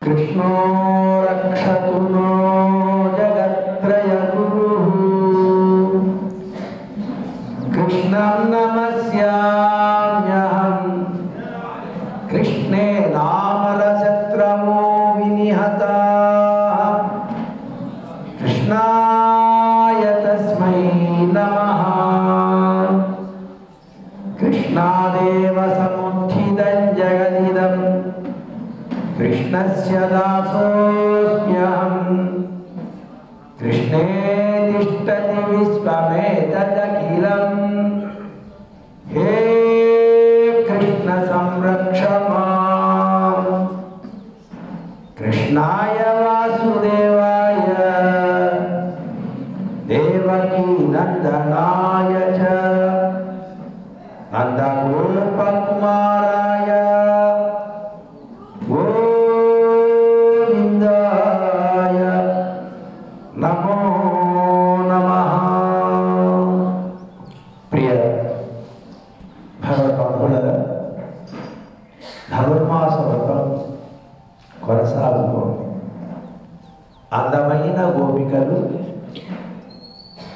कृष्णो रक्षतु नो जगत्त्रयगुरुः कृष्णं नमस्याम्यहं कृष्णे नामलशत्रमो विनिहताः कृष्णाय तस्मै नमः कृष्णादेव समुत्थितं जगदिदं कृष्णस्य दासोऽस्म्यहं कृष्णे तिष्ठति विश्वमेतदखिलं हे कृष्ण संरक्ष मां कृष्णाय वासुदेवाय देवकी नन्दनाय च नन्दगोपकुमाराय गोविन्दाय नमो नमः। प्रिय భగవద్భక్తులారా, ధనుర్మాస వ్రతం కొనసాగుతోంది. అందమైన గోపికలు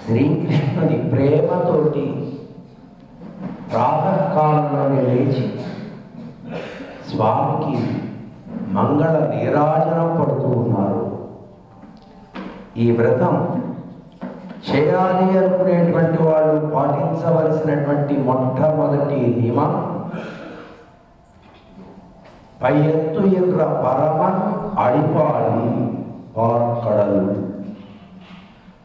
శ్రీకృష్ణుని ప్రేమతోటి ప్రాతకాలంలోనే లేచి స్వామికి మంగళ నీరాజనం పడుతూ ఉన్నారు. ఈ వ్రతం చేయాలి అనుకునేటువంటి వాళ్ళు పాటించవలసినటువంటి మొట్టమొదటి నియమం పై ఎత్తు ఎன்ற పరమన్ అడిపాలి పాలకడలు.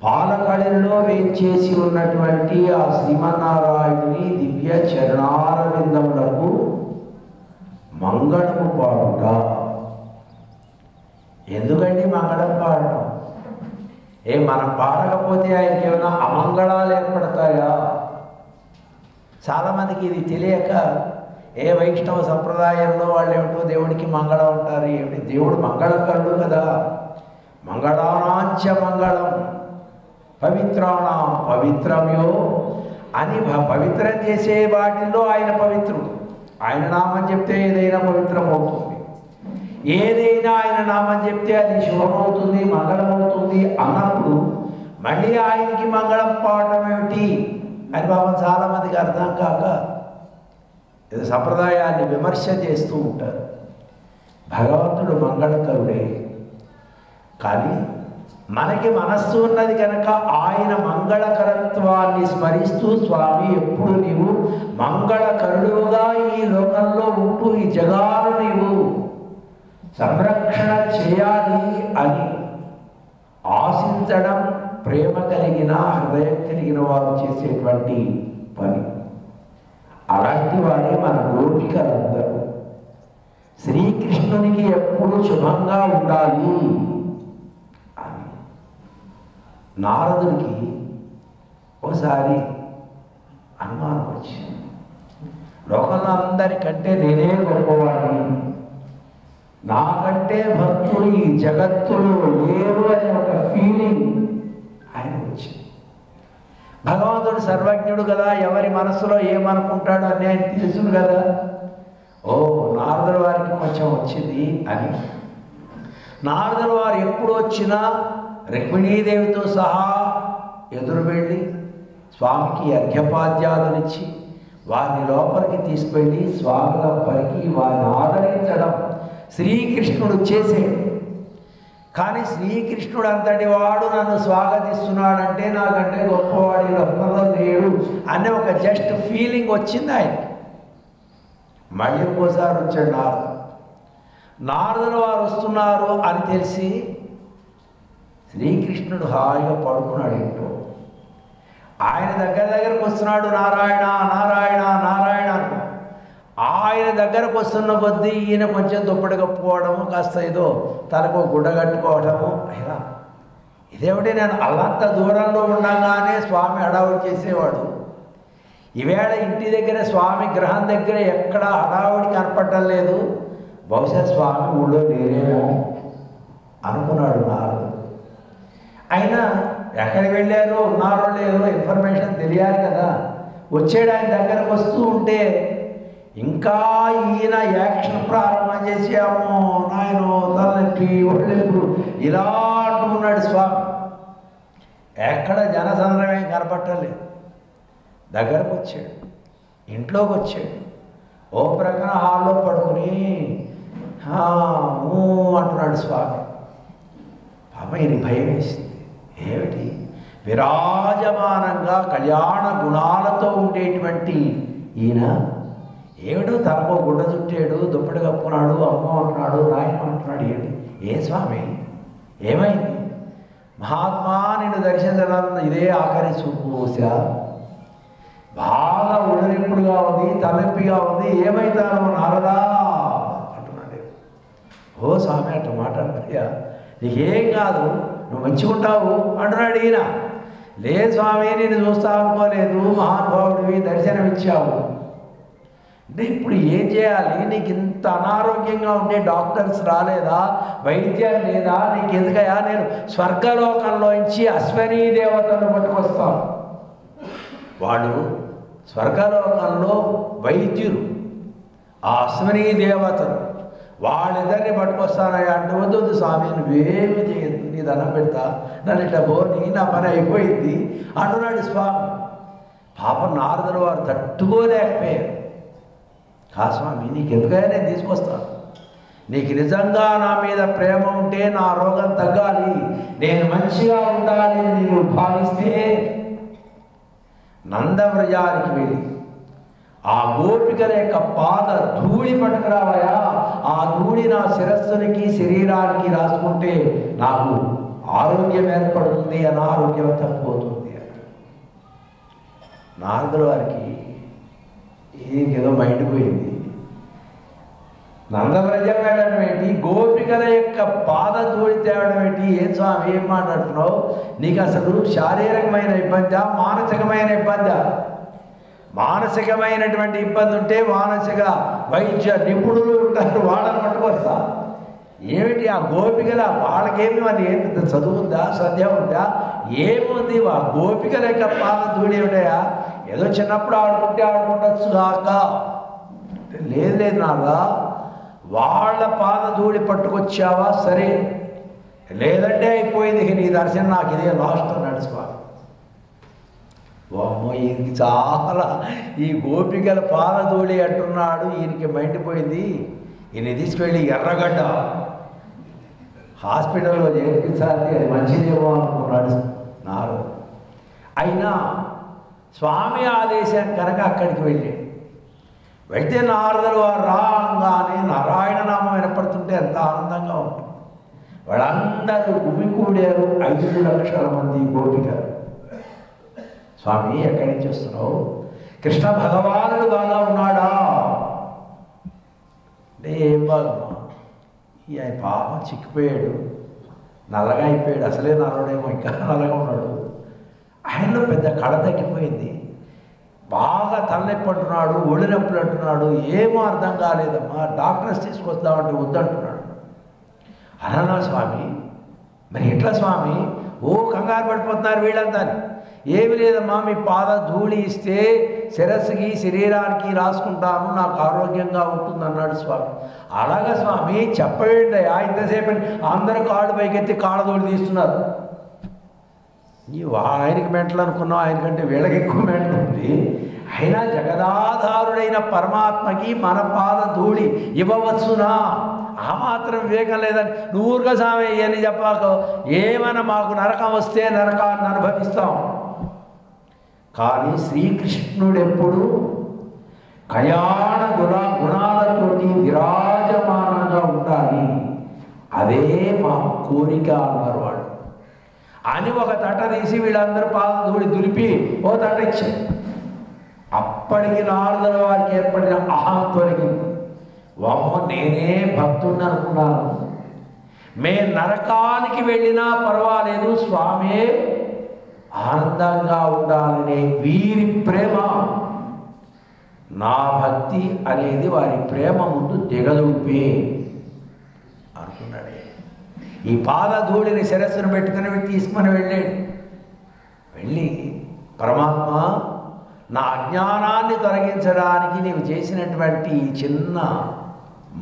పాలకడల్లో వేంచేసి ఉన్నటువంటి ఆ శ్రీమన్నారాయణుని దివ్య చరణారవిందములకు మంగళము పాడుట. ఎందుకండి మంగళం పాడటం? మనం పాడకపోతే ఆయనకి ఏమైనా అమంగళాలు ఏర్పడతాయా? చాలామందికి ఇది తెలియక వైష్ణవ సంప్రదాయంలో వాళ్ళు ఏమిటో దేవుడికి మంగళం అంటారు. ఏమిటి దేవుడు మంగళకరుడు కదా. మంగళానాంచ మంగళం పవిత్రాణం పవిత్రమ్యో అని పవిత్రం చేసే వాటిల్లో ఆయన పవిత్రుడు. ఆయన నామం చెప్తే ఏదైనా పవిత్రం అవుతుంది. ఏదైనా ఆయన నామం చెప్తే అది శుభమవుతుంది, మంగళమవుతుంది అన్నప్పుడు మళ్ళీ ఆయనకి మంగళం పాడటం ఏమిటి అని పాపం చాలామందికి అర్థం కాక ఇది సంప్రదాయాన్ని విమర్శ చేస్తూ ఉంటారు. భగవంతుడు మంగళకరుడే, కానీ మనకి మనస్సు ఉన్నది కనుక ఆయన మంగళకరత్వాన్ని స్మరిస్తూ స్వామి ఎప్పుడు నీవు మంగళకరుడుగా ఈ లోకంలో ఉంటూ ఈ జగాలు నీవు సంరక్షణ చేయాలి అని ఆశించడం ప్రేమ కలిగిన హృదయం కలిగిన వారు చేసేటువంటి పని. అలాంటి వారే మన గోపికలందరూ శ్రీకృష్ణునికి ఎప్పుడు శుభంగా ఉండాలి అని. నారదుడికి ఒకసారి అనుమానం వచ్చింది, లోకంలో అందరికంటే నేనే గొప్పవాడిని, నాకంటే భక్తులు ఈ జగత్తులో లేరు అనే ఒక ఫీలింగ్ ఆయన వచ్చింది. భగవంతుడు సర్వజ్ఞుడు కదా, ఎవరి మనసులో ఏమనుకుంటాడో అని ఆయన తెలుసును కదా. ఓ నారదుల వారికి కొంచెం వచ్చింది అని నారదుల వారు ఎప్పుడు వచ్చినా రుక్మిణీదేవితో సహా ఎదురు వెళ్ళి స్వామికి అర్ఘ్యపాద్యాదులిచ్చి వారిని లోపలికి తీసుకెళ్ళి స్వాగతం పలికి వారిని ఆదరించడం శ్రీకృష్ణుడు చేసే. కానీ శ్రీకృష్ణుడు అంతటి వాడు నన్ను స్వాగతిస్తున్నాడంటే నాకంటే గొప్పవాడి లోకంలో లేడు అనే ఒక జస్ట్ ఫీలింగ్ వచ్చింది ఆయనకి. మళ్ళీ ఇంకోసారి వచ్చాడు నారదుల వారు వస్తున్నారు అని తెలిసి శ్రీకృష్ణుడు హాయిగా పడుకున్నాడు ఏంటో. ఆయన దగ్గరకు వస్తున్నాడు, నారాయణ నారాయణ నారాయణ అంటూ. ఆయన దగ్గరకు వస్తున్న కొద్దీ ఈయన కొంచెం దుప్పటి కప్పుకోవడము, కాస్త ఏదో తలకు గుడ్డ కట్టుకోవడము. అయినా ఇదేమిటి, నేను అల్లంత దూరంలో ఉండగానే స్వామి హడావుడి చేసేవాడు. ఈవేళ ఇంటి దగ్గర స్వామి గ్రహం దగ్గర ఎక్కడ హడావుడి కనపడటం లేదు, బహుశా స్వామి ఊళ్ళో లేరేమో అనుకున్నాడు నారదుడు. అయినా ఎక్కడికి వెళ్ళారో ఉన్నారో లేదో ఇన్ఫర్మేషన్ తెలియాలి కదా. వచ్చాడు ఆయన దగ్గరకు వస్తూ ఉంటే ఇంకా ఈయన యాక్షన్ ప్రారంభం చేసి అమ్మో నాయనో తలనొప్పి ఒళ్ళెప్పుడు ఇలా అంటున్నాడు స్వామి. ఎక్కడ జనసంద్రమేం కనపట్టలేదు. దగ్గరకు వచ్చాడు, ఇంట్లోకి వచ్చాడు. ఓ ప్రక్కన హాల్లో పడుకుని అంటున్నాడు స్వామి. పాప ఈయన భయం వేసింది. ఏమిటి విరాజమానంగా కళ్యాణ గుణాలతో ఉండేటువంటి ఈయన ఏమిటో తనకో గుడ్డ చుట్టాడు, దుప్పటి కప్పుకున్నాడు, అమ్మ అంటున్నాడు, నాయన అంటున్నాడు. ఏంటి ఏ స్వామి ఏమైంది? మహాత్మా నిన్ను దర్శించడం ఇదే ఆఖరి చూపు బహుశా. బాగా ఉడరింపుడుగా ఉంది, తలెప్పిగా ఉంది, ఏమైతాను నారదా అంటున్నాడు. ఓ స్వామి అట్లా మాట్లాడతాయా, నీకేం కాదు, నువ్వు మంచిగా ఉంటావు అంటున్నాడు ఈయన. లేదు స్వామి నేను చూస్తా అనుకోలేదు, మహానుభావుడివి దర్శనమిచ్చావు అంటే ఇప్పుడు ఏం చేయాలి? నీకు ఇంత అనారోగ్యంగా ఉండే డాక్టర్స్ రాలేదా, వైద్యం లేదా? నీకు ఎందుకయా, నేను స్వర్గలోకంలోంచి అశ్వనీ దేవతలను పట్టుకొస్తాను. వాళ్ళు స్వర్గలోకంలో వైద్యులు, ఆ అశ్వనీ దేవతలు, వాళ్ళిద్దరిని పట్టుకొస్తానయ్యా అంటే వద్దు స్వామి నువ్వేమి చేయద్దు, నీ దండం పెడతా, నన్ను ఇట్లా పోని నా పని అయిపోయింది అంటున్నాడు స్వామి. పాపం నారదుల వారు తట్టుకోలేకపోయారు. కా స్వామి నీకెందుకైనా నేను తీసుకొస్తాను, నీకు నిజంగా నా మీద ప్రేమ ఉంటే నా రోగం తగ్గాలి, నేను మంచిగా ఉండాలి నీవు భావిస్తే నందవ్రజానికి వెళ్ళి ఆ గోపికల యొక్క పాద ధూళి పట్టుకురావయా, ఆ ధూళి నా శిరస్సునికి శరీరానికి రాసుకుంటే నాకు ఆరోగ్యం ఏర్పడుతుంది, అనారోగ్యం తగ్గిపోతుంది అని. నారదుల వారికి ఏదో మైండ్ పోయింది. నందవ్రజం వెళ్ళడం ఏంటి, గోపికల యొక్క పాద ధూళి తేవడం ఏంటి? ఏం స్వామి ఏం మాట్లాడుతున్నావు? నీకు అసలు శారీరకమైన ఇబ్బందా, మానసికమైన ఇబ్బందా? మానసికమైనటువంటి ఇబ్బంది ఉంటే మానసిక వైద్య నిపుణులు ఉంటారు, వాళ్ళని పట్టుకొస్తా. ఏమిటి ఆ గోపికల, వాళ్ళకేమి మరి ఏం చదువు ఉందా, శ్రద్ధ ఉందా, ఏముంది? ఆ గోపికల యొక్క పాద ధూళి ఏమిటయా? ఏదో చిన్నప్పుడు ఆడుకుంటే ఆడుకుంటచ్చు కాక, లేదు నాగా వాళ్ళ పాద ధూళి పట్టుకొచ్చావా సరే, లేదంటే అయిపోయింది నీ దర్శనం, నాకు ఇదే లాస్ట్ అన్నాడు స్వామి. అమ్మో ఈయనకి చాలా ఈ గోపికల పాదధూళి అంటున్నాడు, ఈయనకి మైండిపోయింది. ఈయన తీసుకువెళ్ళి ఎర్రగడ్డ హాస్పిటల్లో చేర్పించాలి, అది మంచిదేమో అనుకున్నాడు నారదు. అయినా స్వామి ఆదేశం కనుక అక్కడికి వెళ్ళాడు. వెళ్తే నారదుల వారు రాగానే నారాయణ నామం వినపడుతుంటే ఎంత ఆనందంగా ఉంటుంది. వాళ్ళందరూ గుమికూడారు, 5 లక్షల మంది గోపికలు. స్వామి ఎక్కడి నుంచి వస్తున్నావు? కృష్ణ భగవానుడు బాగా ఉన్నాడా అంటే ఏం బాగమ్మా, ఈ ఆయన పాపం చిక్కిపోయాడు, నల్లగా అయిపోయాడు, అసలే నల్లడేమో ఇంకా నల్లగా ఉన్నాడు, ఆయనలో పెద్ద కళ తగ్గిపోయింది, బాగా తలనొప్పి అంటున్నాడు, ఒళ్ళు నొప్పులు అంటున్నాడు, ఏమో అర్థం కాలేదమ్మా, డాక్టర్స్ తీసుకొస్తామంటే వద్దంటున్నాడు. అన్నా స్వామి మరి ఎట్లా స్వామి? ఓ కంగారు పడిపోతున్నారు వీళ్ళంతా. ఏమి లేదమ్మా, మీ పాద ధూళి ఇస్తే శిరస్సుకి శరీరానికి రాసుకుంటాను, నాకు ఆరోగ్యంగా ఉంటుంది అన్నాడు స్వామి. అలాగా స్వామి చెప్పవేంటయా, ఇంతసేపు అందరూ కాళ్ళు పైకెత్తి కాళ్ళ ధూళి తీస్తున్నారు. ఆయనకి మెంటలు అనుకున్నావు, ఆయనకంటే వీళ్ళకి ఎక్కువ మెంటలు ఉంది. అయినా జగదాధారుడైన పరమాత్మకి మన పాద ధూళి ఇవ్వవచ్చునా? ఆ మాత్రం వివేకం లేదని నువ్వురుగా స్వామి అని చెప్పాక ఏమైనా మాకు నరకం వస్తే నరకాన్ని అనుభవిస్తాం. కానీ శ్రీకృష్ణుడు ఎప్పుడు కళ్యాణ గుణాలతోటి విరాజమానంగా ఉండాలి, అదే మా కోరిక అన్నారు వాళ్ళు. అని ఒక తట తీసి వీళ్ళందరూ పాద ధూళి దులిపి ఓ తట ఇచ్చారు. అప్పటికి నారదుల వారికి ఏర్పడిన అహం తొలగింది. వామో నేనే భక్తుడిని అనుకున్నాను, మే నరకానికి వెళ్ళినా పర్వాలేదు స్వామి ఆనందంగా ఉండాలనే వీరి ప్రేమ, నా భక్తి అనేది వారి ప్రేమ ముందు దిగదుడిపే అనుకున్నాడే. ఈ పాద ధూళిని శిరస్సును పెట్టుకుని తీసుకుని వెళ్ళాడు. వెళ్ళి పరమాత్మ నా అజ్ఞానాన్ని తొలగించడానికి నీవు చేసినటువంటి ఈ చిన్న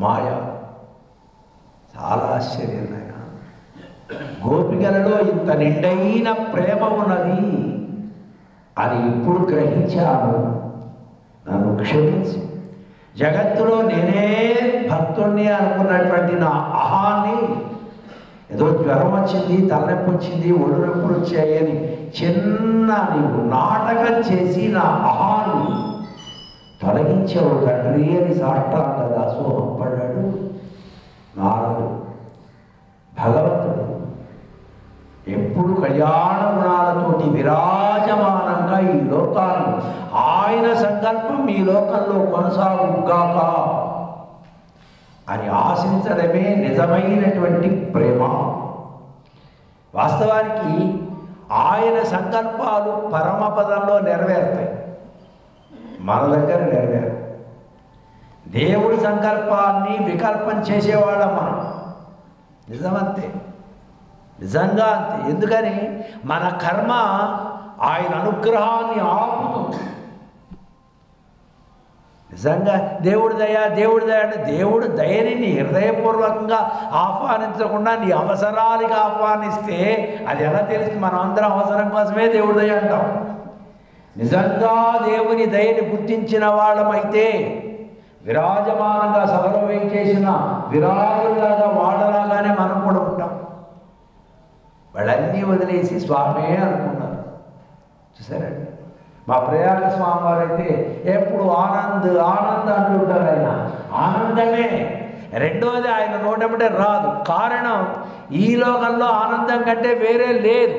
మాయ చాలా ఆశ్చర్యం నాయన. గోపికలలో ఇంత నిండైన ప్రేమ ఉన్నది అని ఇప్పుడు గ్రహించాను, నన్ను క్షమించు. జగత్తులో నేనే భక్తుణ్ణి అనుకున్నటువంటి నా అహాన్ని, ఏదో జ్వరం వచ్చింది, తలనొప్పి వచ్చింది, ఒళ్ళు నొప్పులు వచ్చాయని చిన్న నీవు నాటకం చేసి నా అహాన్ని తొలగించావు తండ్రి అని సాష్టాంగ దాసోహం పడ్డాడు నారదుడు. భగవంతుడు ఎప్పుడు కళ్యాణ గుణాలతోటి విరాజమానంగా ఈ లోకాన్ని, ఆయన సంకల్పం ఈ లోకంలో కొనసాగుగాక అని ఆశించడమే నిజమైనటువంటి ప్రేమ. వాస్తవానికి ఆయన సంకల్పాలు పరమపదంలో నెరవేరుతాయి, మన దగ్గర నెరవేరు. దేవుడి సంకల్పాన్ని వికల్పం చేసేవాళ్ళం మనం, నిజమంతే, నిజంగా అంతే. ఎందుకని మన కర్మ ఆయన అనుగ్రహాన్ని ఆపుతుంది. నిజంగా దేవుడి దయ దేవుడి దయ అంటే దేవుడు దయని నీ హృదయపూర్వకంగా ఆహ్వానించకుండా నీ అవసరాలకి ఆహ్వానిస్తే అది ఎలా తెలుస్తుంది? మనం అందరం అవసరం కోసమే దేవుడి దయ అంటాం. నిజంగా దేవుని దయని గుర్తించిన వాళ్ళమైతే విరాజమానంగా సభలో వేయించేసిన విరాజులాగా వాళ్ళలాగానే మనం కూడా ఉంటాం. వాళ్ళన్నీ వదిలేసి స్వామే అనుకున్నారు. చూసారండి, మా ప్రయాణ స్వామి వారు అయితే ఎప్పుడు ఆనంద్ ఆనంద్ అంటుంటారు. ఆయన ఆనందమే. రెండోది ఆయన నోటమిటే రాదు. కారణం ఈ లోకంలో ఆనందం కంటే వేరే లేదు.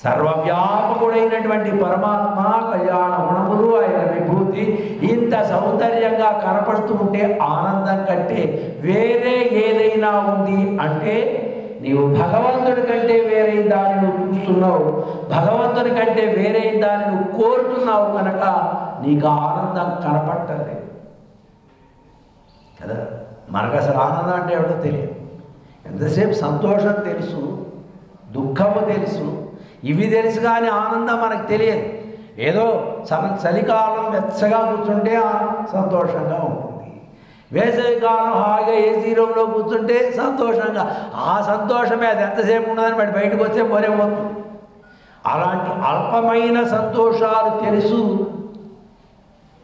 సర్వవ్యాపకుడైనటువంటి పరమాత్మ కళ్యాణ గుణములు ఆయన విభూతి ఇంత సౌందర్యంగా కనపడుతూ ఉంటే ఆనందం కంటే వేరే ఏదైనా ఉంది అంటే నీవు భగవంతుడి కంటే వేరే దాన్ని నువ్వు చూస్తున్నావు, భగవంతుడి కంటే వేరే దాన్ని నువ్వు కోరుతున్నావు కనుక నీకు ఆనందం కనపట్టలేదు కదా. మనకు అసలు ఆనందం అంటే ఏమిటో తెలియదు. ఎంతసేపు సంతోషం తెలుసు, దుఃఖము తెలుసు, ఇవి తెలుసు కానీ ఆనందం మనకు తెలియదు. ఏదో చలికాలం వెచ్చగా కూర్చుంటే సంతోషంగా ఉంటుంది, వేసవికాలం హాయిగా ఏసీ రూమ్లో కూర్చుంటే సంతోషంగా, ఆ సంతోషమే అది ఎంతసేపు ఉండదని బట్టి బయటకు వస్తే పోతుంది. అలాంటి అల్పమైన సంతోషాలు తెలుసు,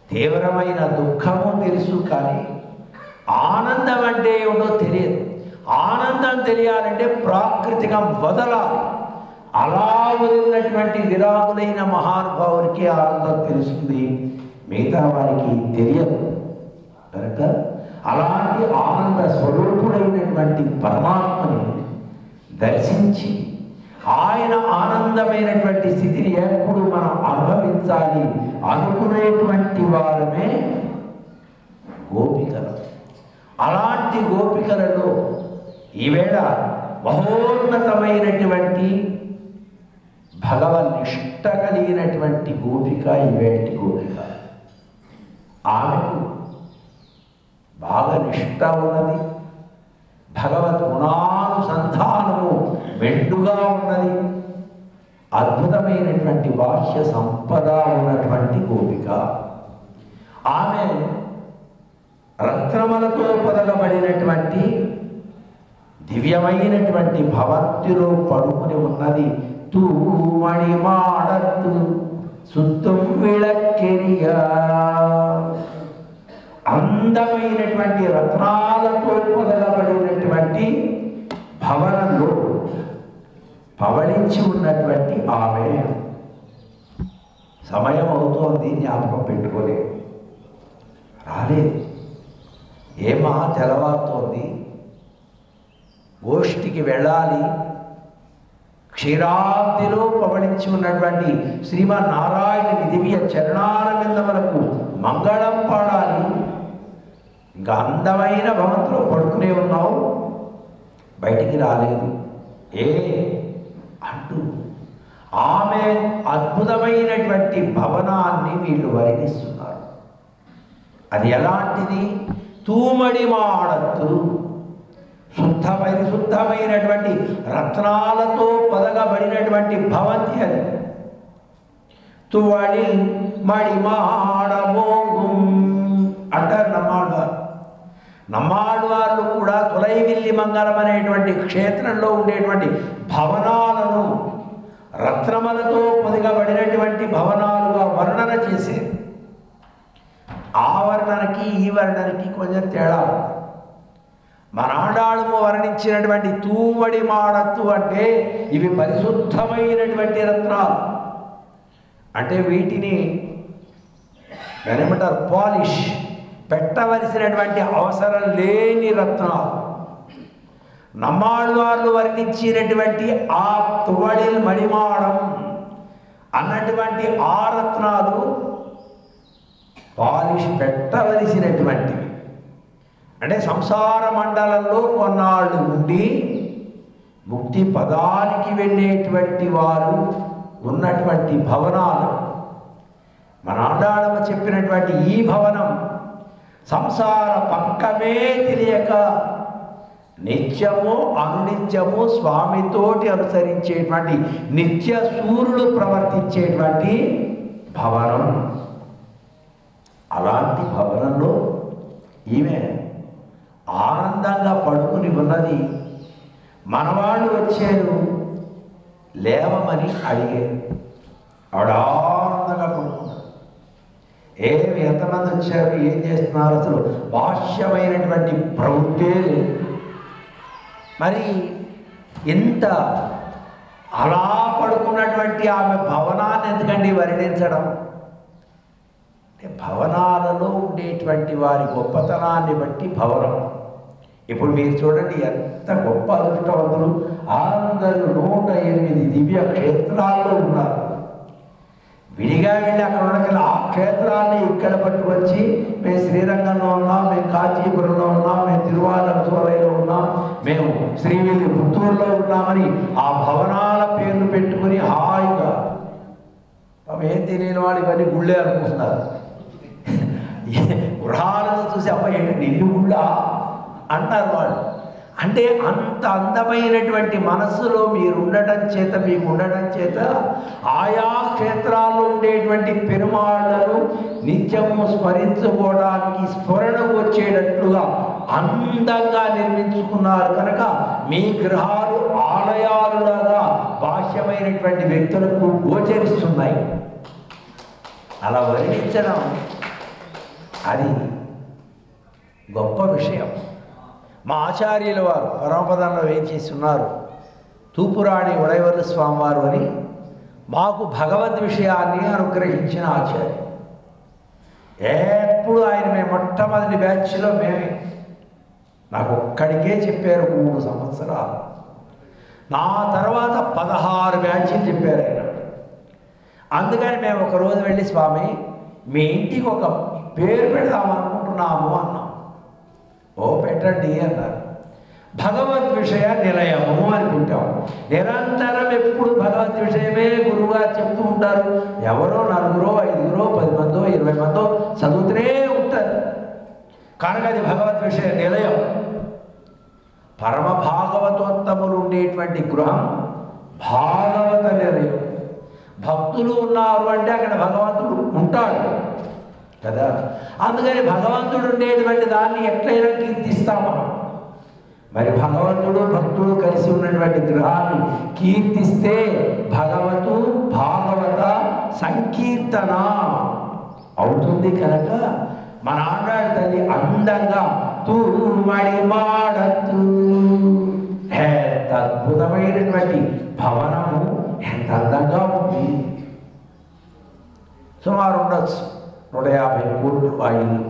తీవ్రమైన దుఃఖము తెలుసు, కానీ ఆనందం అంటే ఏమిటో తెలియదు. ఆనందం తెలియాలంటే ప్రాకృతికం వదలాలి. అలా వదిలినటువంటి విరాగులైన మహానుభావునికి ఆనందం తెలుస్తుంది, మిగతా వారికి తెలియదు. కనుక అలాంటి ఆనంద స్వరూపుడైనటువంటి పరమాత్మని దర్శించి ఆయన ఆనందమైనటువంటి స్థితిని ఎప్పుడు మనం అనుభవించాలి అనుకునేటువంటి వారమే గోపికలు. అలాంటి గోపికలలో ఈవేళ మహోన్నతమైనటువంటి భగవన్నిష్ట కలిగినటువంటి గోపిక ఈవేళటి గోపిక. ఆమెకు బాగా నిష్ట ఉన్నది, భగవద్ గుణానుసంధానము మెండుగా ఉన్నది, అద్భుతమైనటువంటి బాహ్య సంపద ఉన్నటువంటి గోపిక. ఆమె రత్నములతో పొదగబడినటువంటి దివ్యమైనటువంటి భవంతిలో పడుకుని ఉన్నది. తూమణి మాడత్తు సుత్తం విళక్కెరియా, అందమైనటువంటి రత్నాలతో పొదగబడినటువంటి భవనంలో పవళించి ఉన్నటువంటి ఆమె. సమయం అవుతోంది, జ్ఞాపకం పెట్టుకోలేదు, రాలేదు. ఏమా తెల్లవారుతోంది, గోష్ఠికి వెళ్ళాలి, క్షీరాబ్దిలో పవళించి ఉన్నటువంటి శ్రీమన్నారాయణుని దివ్య చరణాల మీద మనకు మంగళం పాడాలి. ఇంకా అందమైన భవంతిలో పడుకునే ఉన్నావు, బయటికి రాలేదు ఏ అంటూ ఆమె అద్భుతమైనటువంటి భవనాన్ని వీళ్ళు వర్ణిస్తున్నారు. అది ఎలాంటిది? తూమడి మాడత్తు, శుద్ధమైనటువంటి రత్నాలతో పొదగబడినటువంటి భవంతి అది. తువళిల్ మడిమాడమోగుం అంటారు నమ్మాళ్వారు. నమ్మాళ్వార్లు కూడా తులైవిల్లి మంగళం అనేటువంటి క్షేత్రంలో ఉండేటువంటి భవనాలను రత్నములతో పొదిగబడినటువంటి భవనాలుగా వర్ణన చేశారు. ఆ వర్ణనకి ఈ వర్ణనకి కొంచెం తేడా. మన ఆండాళము వర్ణించినటువంటి తూవడి మాడత్తు అంటే ఇవి పరిశుద్ధమైనటువంటి రత్నాలు. అంటే వీటిని ఏమంటారు, పాలిష్ పెట్టవలసినటువంటి అవసరం లేని రత్నాలు. నమ్మాళ్వార్లు వర్ణించినటువంటి ఆ తువడిల్ మడిమాడం అన్నటువంటి ఆ రత్నాలు పాలిష్ పెట్టవలసినటువంటివి. అంటే సంసార మండలంలో కొన్నాళ్ళు ఉండి ముక్తి పదానికి వెళ్ళేటువంటి వారు ఉన్నటువంటి భవనాలు. మన ఆండాళమ్మ చెప్పినటువంటి ఈ భవనం సంసార పంకమే తెలియక నిత్యము అనునిత్యము స్వామితోటి అనుసరించేటువంటి నిత్య సూర్యుడు ప్రవర్తించేటువంటి భవనం. అలాంటి భవనంలో ఈమె ఆనందంగా పడుకుని ఉన్నది. మనవాళ్ళు వచ్చారు, లేవమని అడిగారు. ఆవిడ ఆనందంగా పడుకున్నారు. ఎంతమంది వచ్చారు, ఏం చేస్తున్నారు, అసలు బాహ్యమైనటువంటి ప్రవృత్తే లేదు. మరి ఎంత అలా పడుకున్నటువంటి ఆమె భవనాన్ని ఎందుకండి వర్ణించడం? అంటే భవనాలలో ఉండేటువంటి వారి గొప్పతనాన్ని బట్టి భవనం. ఇప్పుడు మీరు చూడండి, ఎంత గొప్ప అదృష్టవంతులు. అందరూ 108 దివ్య క్షేత్రాల్లో ఉన్నారు. విడిగా వెళ్ళి అక్కడ ఉన్న ఆ క్షేత్రాన్ని ఇక్కడ పట్టుకొచ్చి మేము శ్రీరంగంలో ఉన్నాం, మేము కాంచీపురంలో ఉన్నాం, మేము తిరువాలంచోరైలో ఉన్నాం, మేము శ్రీవిల్లి పుత్తూరులో ఉన్నామని ఆ భవనాల పేర్లు పెట్టుకుని హాయిగా ఏం తెలియని వాడు ఇవన్నీ గుళ్ళే అనుకుంటున్నారు. గృహాలను చూసి అమ్మ ఏంటి నిండు గుళ్ళ అంటారు వాళ్ళు. అంటే అంత అందమైనటువంటి మనస్సులో మీరు ఉండటం చేత, మీకు ఉండటం చేత ఆయా క్షేత్రాల్లో ఉండేటువంటి పెరుమాళ్లను నిత్యము స్మరించుకోవడానికి స్ఫురణకు వచ్చేటట్లుగా అందంగా నిర్మించుకున్నారు కనుక మీ గృహాలు ఆలయాలులాగా బాహ్యమైనటువంటి వ్యక్తులకు గోచరిస్తున్నాయి. అలా వర్ణించడం అది గొప్ప విషయం. మా ఆచార్యుల వారు పరమపదంలో ఏం చేస్తున్నారు, తూపురాణి ఉడైవర్ల స్వామివారు అని మాకు భగవద్ విషయాన్ని అనుగ్రహించిన ఆచార్య. ఎప్పుడు ఆయన మేము మొట్టమొదటి బ్యాచ్లో మేమే, నాకు ఒక్కడికే చెప్పారు 3 సంవత్సరాలు. నా తర్వాత 16 బ్యాచ్లు చెప్పారు ఆయన. అందుకని మేము ఒకరోజు వెళ్ళి, స్వామి మీ ఇంటికి ఒక పేరు పెడదామనుకుంటున్నాము అన్నాం. ఓ పెట్టండి అన్నారు. భగవద్ విషయ నిలయము అనుకుంటాం. నిరంతరం ఎప్పుడు భగవద్ విషయమే గురువుగారు చెప్తూ ఉంటారు. ఎవరో 4, 5, 10 మందో 20 మందో చదువుతూనే ఉంటారు కనుక అది భగవద్ విషయ నిలయం. పరమ భాగవతోత్తములు ఉండేటువంటి గృహం భాగవత నిలయం. భక్తులు ఉన్నారు అంటే అక్కడ భగవంతుడు ఉంటాడు కదా. అందుకని భగవంతుడు ఉండేటువంటి దాన్ని ఎట్లయినా కీర్తిస్తామా? మరి భగవంతుడు భక్తుడు కలిసి ఉన్నటువంటి గృహాన్ని కీర్తిస్తే భగవతు భాగవత సంకీర్తన అవుతుంది. కనుక మన ఆండాడి తల్లి అందంగా తూమడి మాడత్తు, ఎంత అద్భుతమైనటువంటి భవనము, ఎంత అందంగా ఉంది. సుమారు ఉండొచ్చు 150 కోట్లు ఆ ఇల్లు.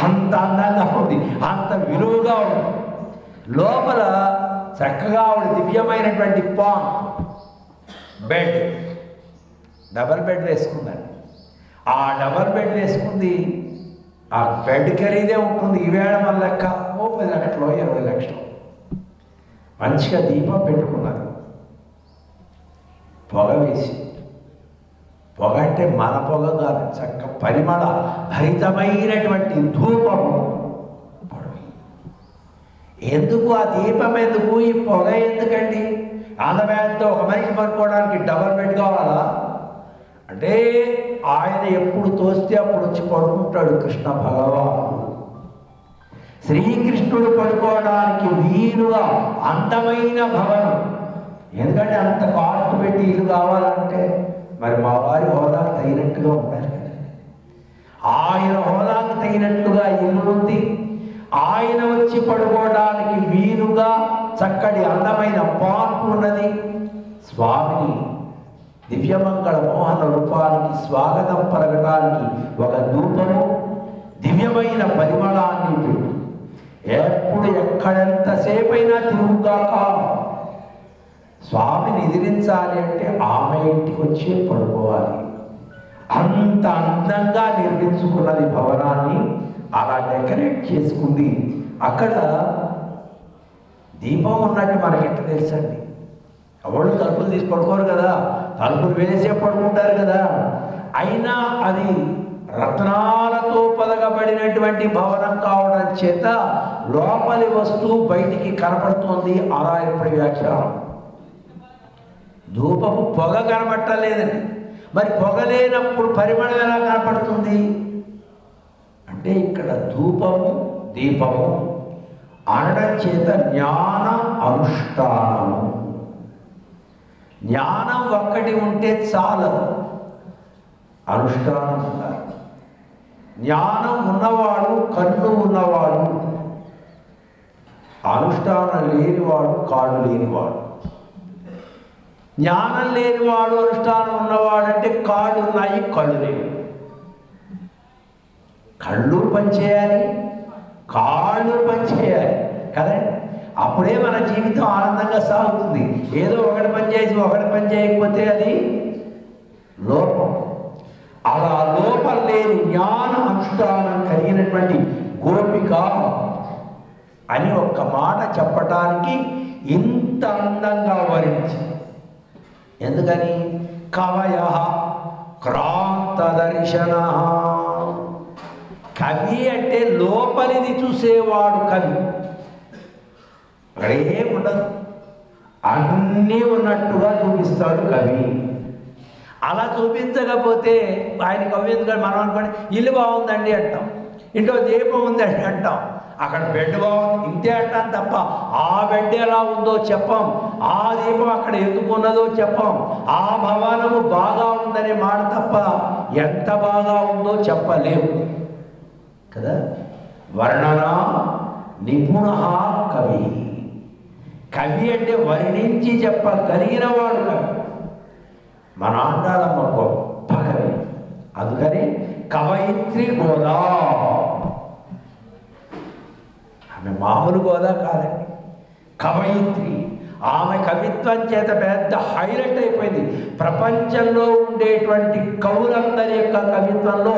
అంత అందంగా ఉంది, అంత విలువగా ఉంది. లోపల చక్కగా ఆవిడ దివ్యమైనటువంటి బెడ్, డబల్ బెడ్ వేసుకుందండి. ఆ డబల్ బెడ్ వేసుకుంది. ఆ బెడ్ ఖరీదే ఉంటుంది ఈవేళ మన లెక్క 10 లక్షలు 20 లక్షలు. మంచిగా దీపం పెట్టుకున్నది, పొగ వేసి. పొగ అంటే మన పొగ కాదు, చక్క పరిమళ భరితమైనటువంటి ధూపము. ఎందుకు ఆ దీపం, ఎందుకు ఈ పొగ ఎందుకండి? ఆంధ్రబ్యాంక్తో ఒక మనిషి పడుకోవడానికి డబల్ బెడ్ కావాలా? అంటే ఆయన ఎప్పుడు తోస్తే అప్పుడు వచ్చి పడుకుంటాడు కృష్ణ భగవానుడు. శ్రీకృష్ణుడు పడుకోవడానికి వీలుగా అందమైన భవనం. ఎందుకంటే అంత కాస్ట్ పెట్టి ఇల్లు కావాలంటే మరి మా వారి హోదాకు తగినట్టుగా ఉండాలి కదా. ఆయన హోదాకు తగినట్టుగా ఇల్లు ఉంది. ఆయన వచ్చి పడుకోవడానికి వీలుగా చక్కటి అందమైన పార్కు ఉన్నది. స్వామిని దివ్యమంగళ మోహన రూపానికి స్వాగతం పలకడానికి ఒక ధూపము, దివ్యమైన పరిమళాన్ని పెట్టు. ఎప్పుడు ఎక్కడెంతసేపైనా తిరుగుగాక. స్వామిని ఎదిరించాలి అంటే ఆమె ఇంటికి వచ్చి పడుకోవాలి. అంత అందంగా నిర్మించుకున్నది భవనాన్ని, అలా డెకరేట్ చేసుకుంది. అక్కడ దీపం ఉన్నట్టు మనకెట్ట తెలుసండి? ఎవరు తలుపులు తీసి పడుకోరు కదా, తలుపులు వేసే పడుకుంటారు కదా. అయినా అది రత్నాలతో పొదగబడినటువంటి భవనం కావడం చేత లోపలి వస్తువు బయటికి కనపడుతోంది. అలా ఇప్పుడు వ్యాఖ్యానం. ధూపపు పొగ కనబట్టలేదండి. మరి పొగ లేనప్పుడు పరిమళం ఎలా కనపడుతుంది అంటే ఇక్కడ ధూపము దీపము అనడం చేత జ్ఞాన అనుష్ఠానము. జ్ఞానం ఒక్కటి ఉంటే చాలదు, అనుష్ఠానం ఉండాలి. జ్ఞానం ఉన్నవాడు కన్ను ఉన్నవాడు, అనుష్ఠానం లేనివాడు కాళ్ళు లేనివాడు. జ్ఞానం లేనివాడు అనుష్ఠానం ఉన్నవాడంటే కాళ్ళు ఉన్నాయి కళ్ళు లేవు. కళ్ళు పనిచేయాలి, కాళ్ళు పనిచేయాలి కదండి. అప్పుడే మన జీవితం ఆనందంగా సాగుతుంది. ఏదో ఒకటి పని చేసి ఒకటి పని చేయకపోతే అది లోపం. అలా లోపం లేని జ్ఞాన అనుష్ఠానం కలిగినటువంటి గోపిక అని ఒక్క మాట చెప్పటానికి ఇంత అందంగా వర్ణించి. ఎందుకని? కవయ క్రాంత దర్శన. కవి అంటే లోపలిది చూసేవాడు కవి. అక్కడేముండదు, అన్నీ ఉన్నట్టుగా చూపిస్తాడు కవి. అలా చూపించకపోతే ఆయన కవి ఎందుకంటే మనం అనుకోండి ఇల్లు బాగుందండి అంటాం, ఇంట్లో దీపం ఉందండి అంటాం, అక్కడ బెడ్ బాగుంది ఇంతే అంటాం తప్ప ఆ బెడ్ ఎలా ఉందో చెప్పం, ఆ దీపం అక్కడ ఎందుకు ఉన్నదో చెప్పం, ఆ భవనము బాగా ఉందనే మాట తప్ప ఎంత బాగా ఉందో చెప్పలేము కదా. వర్ణన నిపుణ కవి. కవి అంటే వర్ణించి చెప్పగలిగిన వాడు కవి. మన ఆండాళమ్మ గొప్ప కవి. అందుకని కవయిత్రి గోదా. ఆమె మామూలు గోదా కాదండి, కవయిత్రి. ఆమె కవిత్వం చేత పెద్ద హైలైట్ అయిపోయింది. ప్రపంచంలో ఉండేటువంటి కవులందరి యొక్క కవిత్వంలో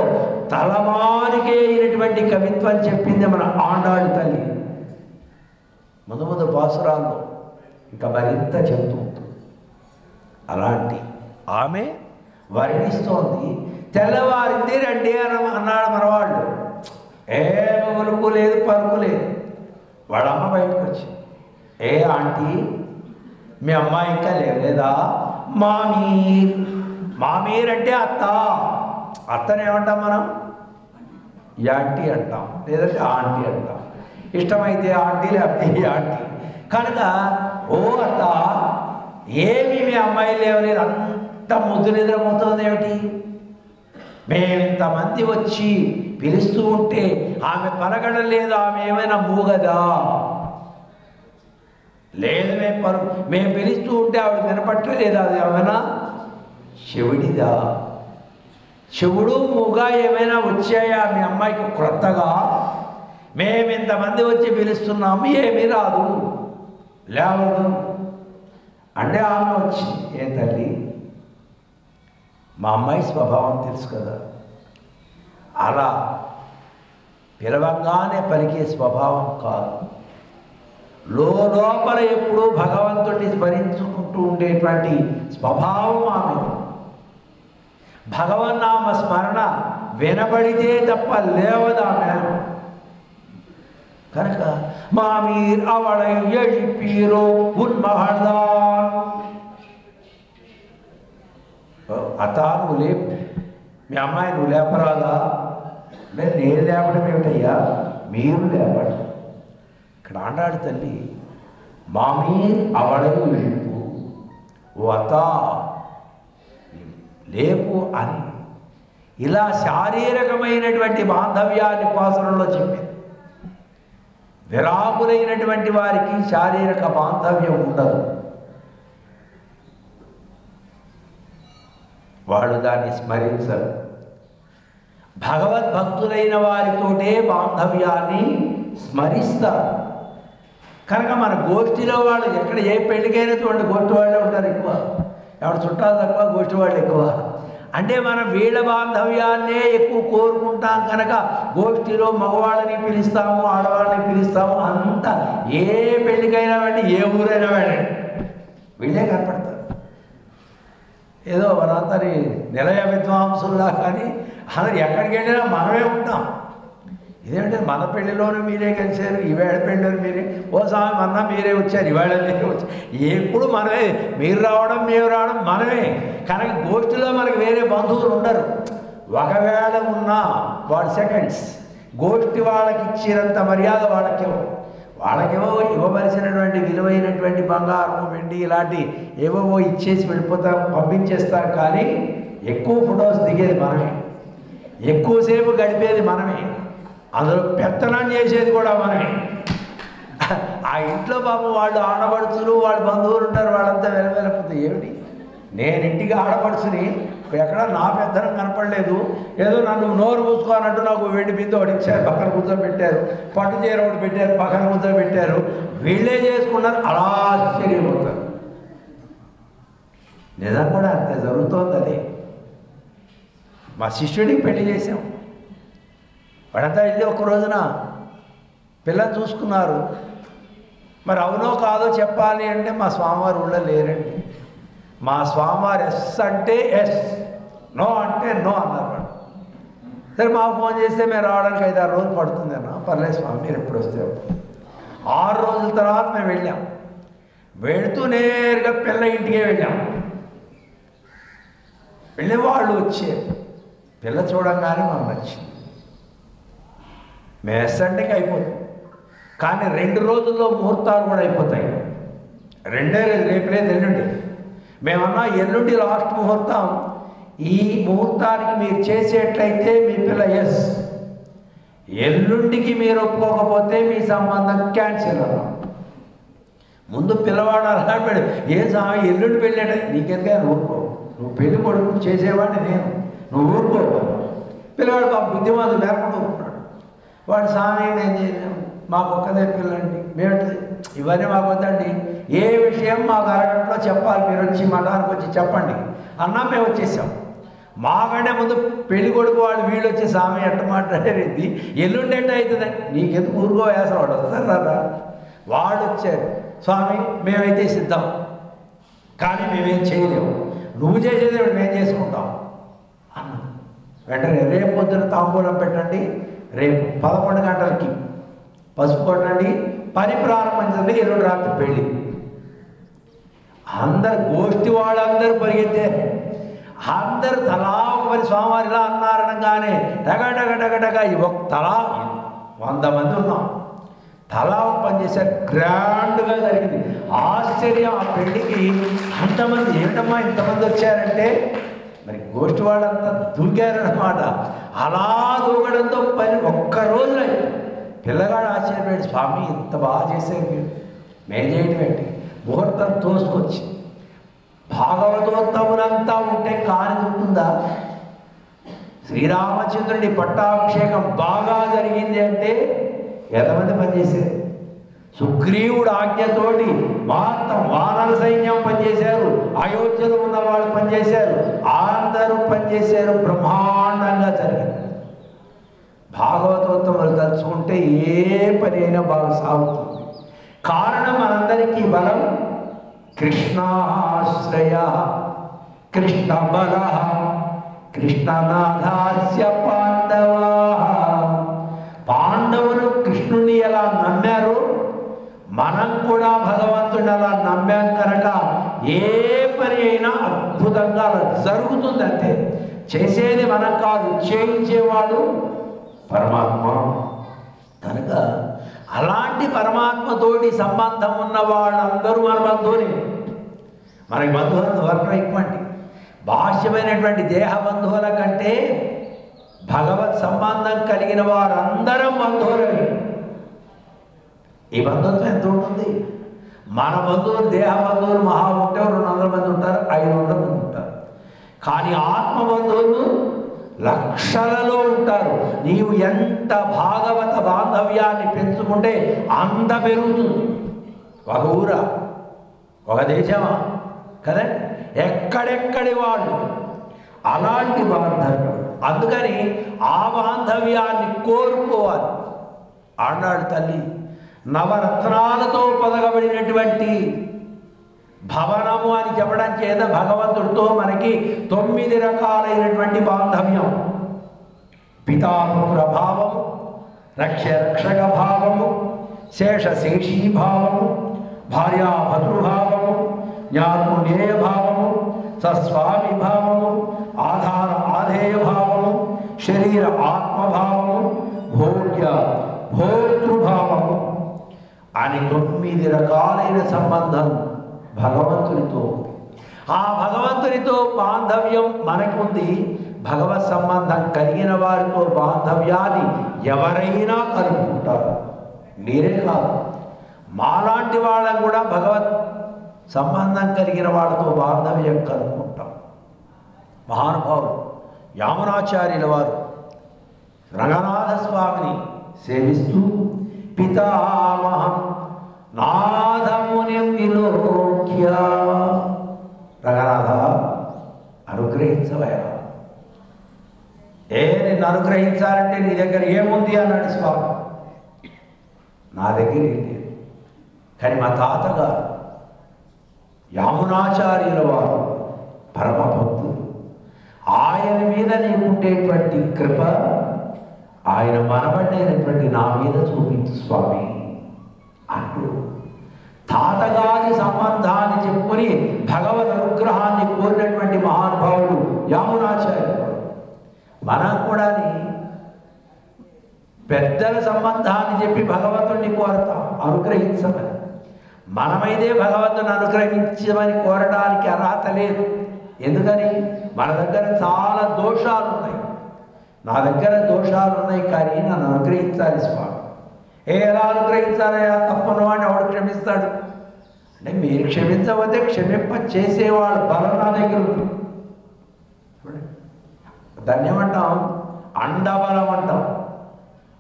తలమానికే అయినటువంటి కవిత్వం చెప్పింది మన ఆండాళి తల్లి. ముందు ముందు పాసురాల్లో ఇంకా మరింత చెబుతూ ఉంటుంది. అలాంటి ఆమె వర్ణిస్తోంది. తెల్లవారింది రండి అన్నాడు మనవాళ్ళు. ఏం ఉలుకు లేదు పరుకు లేదు. వాళ్ళ అమ్మ బయటకు వచ్చి, ఏ ఆంటీ మీ అమ్మాయి ఇంకా లేదా? మామీర్. మామీర్ అంటే అత్త. అత్తని ఏమంటాం మనం? యాంటీ అంటాం, లేదంటే ఆంటీ అంటాం. ఇష్టమైతే ఆంటీ లేకపోతే ఆంటీ. కనుక ఓ అత్త ఏమి మీ అమ్మాయి లేవలేదు, అంత ముద్దు నిద్రపోతుంది ఏమిటి? మేమింతమంది వచ్చి పిలుస్తూ ఉంటే ఆమె పలకడం లేదు, ఆమె ఏమైనా మూగదా? లేదు మేము పిలుస్తూ ఉంటే ఆవిడ వినపట్టలేదు, అది ఏమైనా శివుడిదా? శివుడు మూగ ఏమైనా వచ్చాయా మీ అమ్మాయికి క్రొత్తగా? మేమింతమంది వచ్చి పిలుస్తున్నాము, ఏమీ రాదు, లేవదు అంటే ఆమె వచ్చింది. ఏ తల్లి, మా అమ్మాయి స్వభావం తెలుసు కదా, అలా పిలవంగానే పలికే స్వభావం కాదు. లోపల ఎప్పుడూ భగవంతుడిని స్మరించుకుంటూ ఉండేటువంటి స్వభావం ఆమె. భగవన్నామ స్మరణ వినబడితే తప్ప లేవదామె. కనుక మామీర్ అవళை எழுப்பீரோ உன்மகள்தான். అత నువ్వు లేపు, మీ అమ్మాయి నువ్వు లేపరాదా? నేను లేపడం ఏమిటయ్యా, మీరు లేపడం. ఇక్కడ ఆడాడు తల్లి, మామీ అవడలు లేపు, ఓ అత లేపు అని ఇలా శారీరకమైనటువంటి బాంధవ్యాన్ని పాసరంలో చెప్పింది. విరాకులైనటువంటి వారికి శారీరక బాంధవ్యం ఉండదు, వాళ్ళు దాన్ని స్మరించరు. భగవద్భక్తులైన వారితోటే బాంధవ్యాన్ని స్మరిస్తారు. కనుక మన గోష్ఠిలో వాళ్ళు ఎక్కడ ఏ పెళ్ళికైనా చూడండి గోష్ఠి వాళ్ళే ఉంటారు ఎక్కువ, ఎవరు చుట్టాలు తక్కువ, గోష్ఠి వాళ్ళు ఎక్కువ. అంటే మనం వీళ్ళ బాంధవ్యాన్నే ఎక్కువ కోరుకుంటాం కనుక గోష్ఠిలో మగవాళ్ళని పిలుస్తాము, ఆడవాళ్ళని పిలుస్తాము. అంతా ఏ పెళ్ళికైనా వెళ్ళి, ఏ ఊరైనా వెళ్ళండి, వీళ్ళే కనపడతారు. ఏదో మనందరి నిలయ విద్వాంసుల్లా, కానీ అందరు ఎక్కడికి వెళ్ళినా మనమే ఉంటాం. ఇదేంటే మన పెళ్ళిలోనూ మీరే కలిశారు, ఈవేళ పెళ్ళిలోనూ మీరే, ఓ స్వామి మొన్న మీరే వచ్చారు, ఈవేళ మీరే వచ్చారు, ఎప్పుడు మనమే, మీరు రావడం మేము రావడం మనమే. కనుక గోష్ఠిలో మనకు వేరే బంధువులు ఉండరు. ఒకవేళ ఉన్నా వాడు సెకండ్స్. గోష్ఠి వాళ్ళకి ఇచ్చినంత మర్యాద వాళ్ళకేమో ఇవ్వవలసినటువంటి విలువైనటువంటి బంగారం, వెండి ఇలాంటి ఏవో ఇచ్చేసి వెళ్ళిపోతాం, పంపించేస్తారు. కానీ ఎక్కువ ఫొటోస్ దిగేది మనమే, ఎక్కువసేపు గడిపేది మనమే, అందులో పెత్తనం చేసేది కూడా మనమే. ఆ ఇంట్లో పాపం వాళ్ళు ఆడపడుచులు, వాళ్ళ బంధువులు ఉంటారు, వాళ్ళంతా వెలవెలపోతే ఏమిటి, నేను ఇంటికి ఆడపడుచుని ఎక్కడ నా పెద్దనం కనపడలేదు, ఏదో నన్ను నోరు మూసుకోనట్టు నాకు వెండి బిందు ఒకటి ఇచ్చారు, పక్కన కూర్చోబెట్టారు, పట్టు చీర ఒకటి పెట్టారు, పక్కన కూర్చోబెట్టారు, వీళ్ళే చేసుకున్నారు, అలా ఆశ్చర్యపోతారు. నిజం కూడా అంతే జరుగుతోంది. అది మా శిష్యుడికి పెళ్లి చేసాం, వాడంతా వెళ్ళి ఒక రోజున పిల్లని చూసుకున్నారు. మరి అవునో కాదో చెప్పాలి అంటే మా స్వామివారు ఊళ్ళో లేరండి. మా స్వామివారు ఎస్ అంటే ఎస్, నో అంటే నో అన్నారు. వాడు సరే మాకు ఫోన్ చేస్తే మేము రావడానికి 5-6 రోజులు పడుతుంది అన్న. పర్లేదు స్వామి, మీరు ఎప్పుడు వస్తే 6 రోజుల తర్వాత మేము వెళ్ళాం. వెళుతూ నేరుగా పిల్ల ఇంటికే వెళ్ళాం. వెళ్ళే వాళ్ళు వచ్చారు, పిల్ల చూడంగానే మాకు నచ్చింది. మేము ఎస్ అంటే అయిపోతుంది, కానీ 2 రోజుల్లో ముహూర్తాలు కూడా అయిపోతాయి. 2 రోజులు, రేపు లేదు ఎల్లుండి. మేమన్నా ఎల్లుండి లాస్ట్ ముహూర్తం, ఈ ముహూర్తానికి మీరు చేసేట్లయితే మీ పిల్ల ఎస్, ఎల్లుండికి మీరు ఒప్పుకోకపోతే మీ సంబంధం క్యాన్సిల్ అన్నా. ముందు పిల్లవాడు అలాంటి, ఏ స్వామి ఎల్లుండి పెళ్ళాడ, నీకెందుకే ఊరుకో, నువ్వు పెళ్లి కొడుకు చేసేవాడిని నేను, నువ్వు ఊరుకో. పిల్లవాడు బాబు బుద్ధిమంతుడు లేకుండా ఉన్నాడు. వాడు స్వామి నేను చేయలేము, మాకు ఒక్కదే పిల్లండి, మేము ఇవన్నీ మాకు వద్దండి, ఏ విషయం మాకు అరగంటలో చెప్పాలి, మీరు వచ్చి మఠానికి వచ్చి చెప్పండి అన్నా. మేము వచ్చేసాం. మాకంటే ముందు పెళ్లి కొడుకు వాళ్ళు వీళ్ళు వచ్చి స్వామి ఎట్ట మాట్లాడేది, ఎల్లుండి ఎట్ట అవుతుంది, నీకెందుకు ఊరుకో వేస, వాడు వస్తారు రాదా. వాళ్ళు వచ్చారు, స్వామి మేమైతే సిద్ధం, కానీ మేమేం చేయలేము, నువ్వు చేసేది మేము చేసుకుంటాం అన్న. వెంటనే రేపు పొద్దున తాంబూలం పెట్టండి, రేపు 11 గంటలకి పసుపు కొట్టండి, పని ప్రారంభించండి, ఎల్లుండి రాత్రి పెళ్ళి. అందరు గోష్ఠి వాళ్ళందరూ పరిగెత్తారు. అందరు తలా ఒక పని స్వామివారు ఇలా అన్నారనగానే టగటగటగటగ తలా 100 మంది ఉన్నాం, తలా ఒక పని చేశారు. గ్రాండ్గా జరిగింది. ఆశ్చర్యం, ఆ పెళ్ళికి అంతమంది, ఏమిటమ్మా ఇంతమంది వచ్చారంటే మరి గోష్ఠి వాళ్ళంతా దూకారన్నమాట. అలా దూకడంతో పని ఒక్కరోజులో పిల్లగాడు ఆశ్చర్యపోయాడు, స్వామి ఇంత బాగా చేశారు మీరు, మేము చేయటం ఏంటి, ముహూర్తం తోసుకొచ్చి. భాగవతోత్తములంతా ఉంటే కాని ఉంటుందా? శ్రీరామచంద్రుడి పట్టాభిషేకం బాగా జరిగింది అంటే ఎంతమంది పనిచేశారు? సుగ్రీవుడు ఆజ్ఞతోటి మొత్తం వానర సైన్యం పనిచేశారు, అయోధ్యలో ఉన్న వాళ్ళు పనిచేశారు, అందరూ పనిచేశారు, బ్రహ్మాండంగా జరిగింది. భాగవతోత్తములు తలుచుకుంటే ఏ పని అయినా బాగా సాగుతుంది. కారణం మనందరికీ బలం కృష్ణాశ్రయ, కృష్ణ బల, కృష్ణనాథాస్య పాండవా. పాండవులు కృష్ణుని ఎలా నమ్మారో మనం కూడా భగవంతుని అలా నమ్మాం కనుక ఏ పని అయినా అద్భుతంగా జరుగుతుంది. అంతే, చేసేది మనం కాదు, చేయించేవాడు పరమాత్మ. కనుక అలాంటి పరమాత్మతోటి సంబంధం ఉన్న వాళ్ళందరూ మన బంధువులే. మనకి బంధువుల వర్గం ఎక్కువండి. బాహ్యమైనటువంటి దేహ బంధువుల కంటే భగవత్ సంబంధం కలిగిన వారందరం బంధువులే. ఈ బంధుత్వం ఎంత ఉంటుంది? మన బంధువులు, దేహ బంధువులు మహా ఉంటే 200 మంది ఉంటారు, 500 మంది ఉంటారు. కానీ ఆత్మ బంధువులు లక్షలలో ఉంటారు. నీవు ఎంత భాగవత బాంధవ్యాన్ని పెంచుకుంటే అంత పెరుగుతుంది. ఒక ఊరా, ఒక దేశమా కదండి, ఎక్కడెక్కడి వాళ్ళు అలాంటి బాంధవ్యం. అందుకని ఆ బాంధవ్యాన్ని కోరుకోవాలి. ఆనాడు తల్లి నవరత్నాలతో పొదగబడినటువంటి భవనము అని చెప్పడం చేత భగవంతుడితో మనకి 9 రకాలైనటువంటి బాంధవ్యం. పితాపుత్ర భావము, రక్షక భావము, శేషశేషీ భావము, భార్యాభద్రుభావము, జ్ఞాతృనేయ భావము, సస్వామి భావము, ఆధార ఆధేయ భావము, శరీర ఆత్మభావము, భోగ్య భోక్తృభావము అని 9 రకాలైన సంబంధం భగవంతునితో. ఆ భగవంతునితో బాంధవ్యం మనకుంది. భగవత్ సంబంధం కలిగిన వారితో బాంధవ్యాన్ని ఎవరైనా కలుపుకుంటారు. మీరే కాదు, మాలాంటి వాళ్ళకు కూడా భగవత్ సంబంధం కలిగిన వాళ్ళతో బాంధవ్యం కలుపుకుంటాం. మహానుభావులు యామునాచార్యుల వారు రంగనాథ స్వామిని సేవిస్తూ పితామహం నాథముని విలోక్య, రంగనాథ అనుగ్రహించవయ్యా. నిన్ను అనుగ్రహించాలంటే నీ దగ్గర ఏముంది అన్నాడు స్వామి. నా దగ్గర ఏం లేదు. కానీ మా తాతగారు యామునాచార్యుల వారు పరమ భక్తులు. ఆయన మీద నీకుండేటువంటి కృప ఆయన మనబడినటువంటి నా మీద చూపించు స్వామి అంటూ తాతగారి సంబంధాన్ని చెప్పుకొని భగవద్ అనుగ్రహాన్ని కోరినటువంటి మహానుభావుడు యామునాచార్యులు. మనం కూడా పెద్దల సంబంధాన్ని చెప్పి భగవంతుడిని కోరతాం అనుగ్రహించమని. మనమైతే భగవంతుని అనుగ్రహించమని కోరడానికి అర్హత లేదు. ఎందుకని? మన దగ్గర చాలా దోషాలు ఉన్నాయి. నా దగ్గర దోషాలు ఉన్నాయి, కానీ నన్ను అనుగ్రహించాలి స్వామి. ఎలా అనుగ్రహించాలయా? తప్పని వాడిని ఎవడు క్షమిస్తాడు? అంటే మీరు క్షమించకపోతే క్షమింప చేసేవాడు బలం నా దగ్గర ఉంది. దాన్ని ఏమంటాం? అండబలం అంటాం.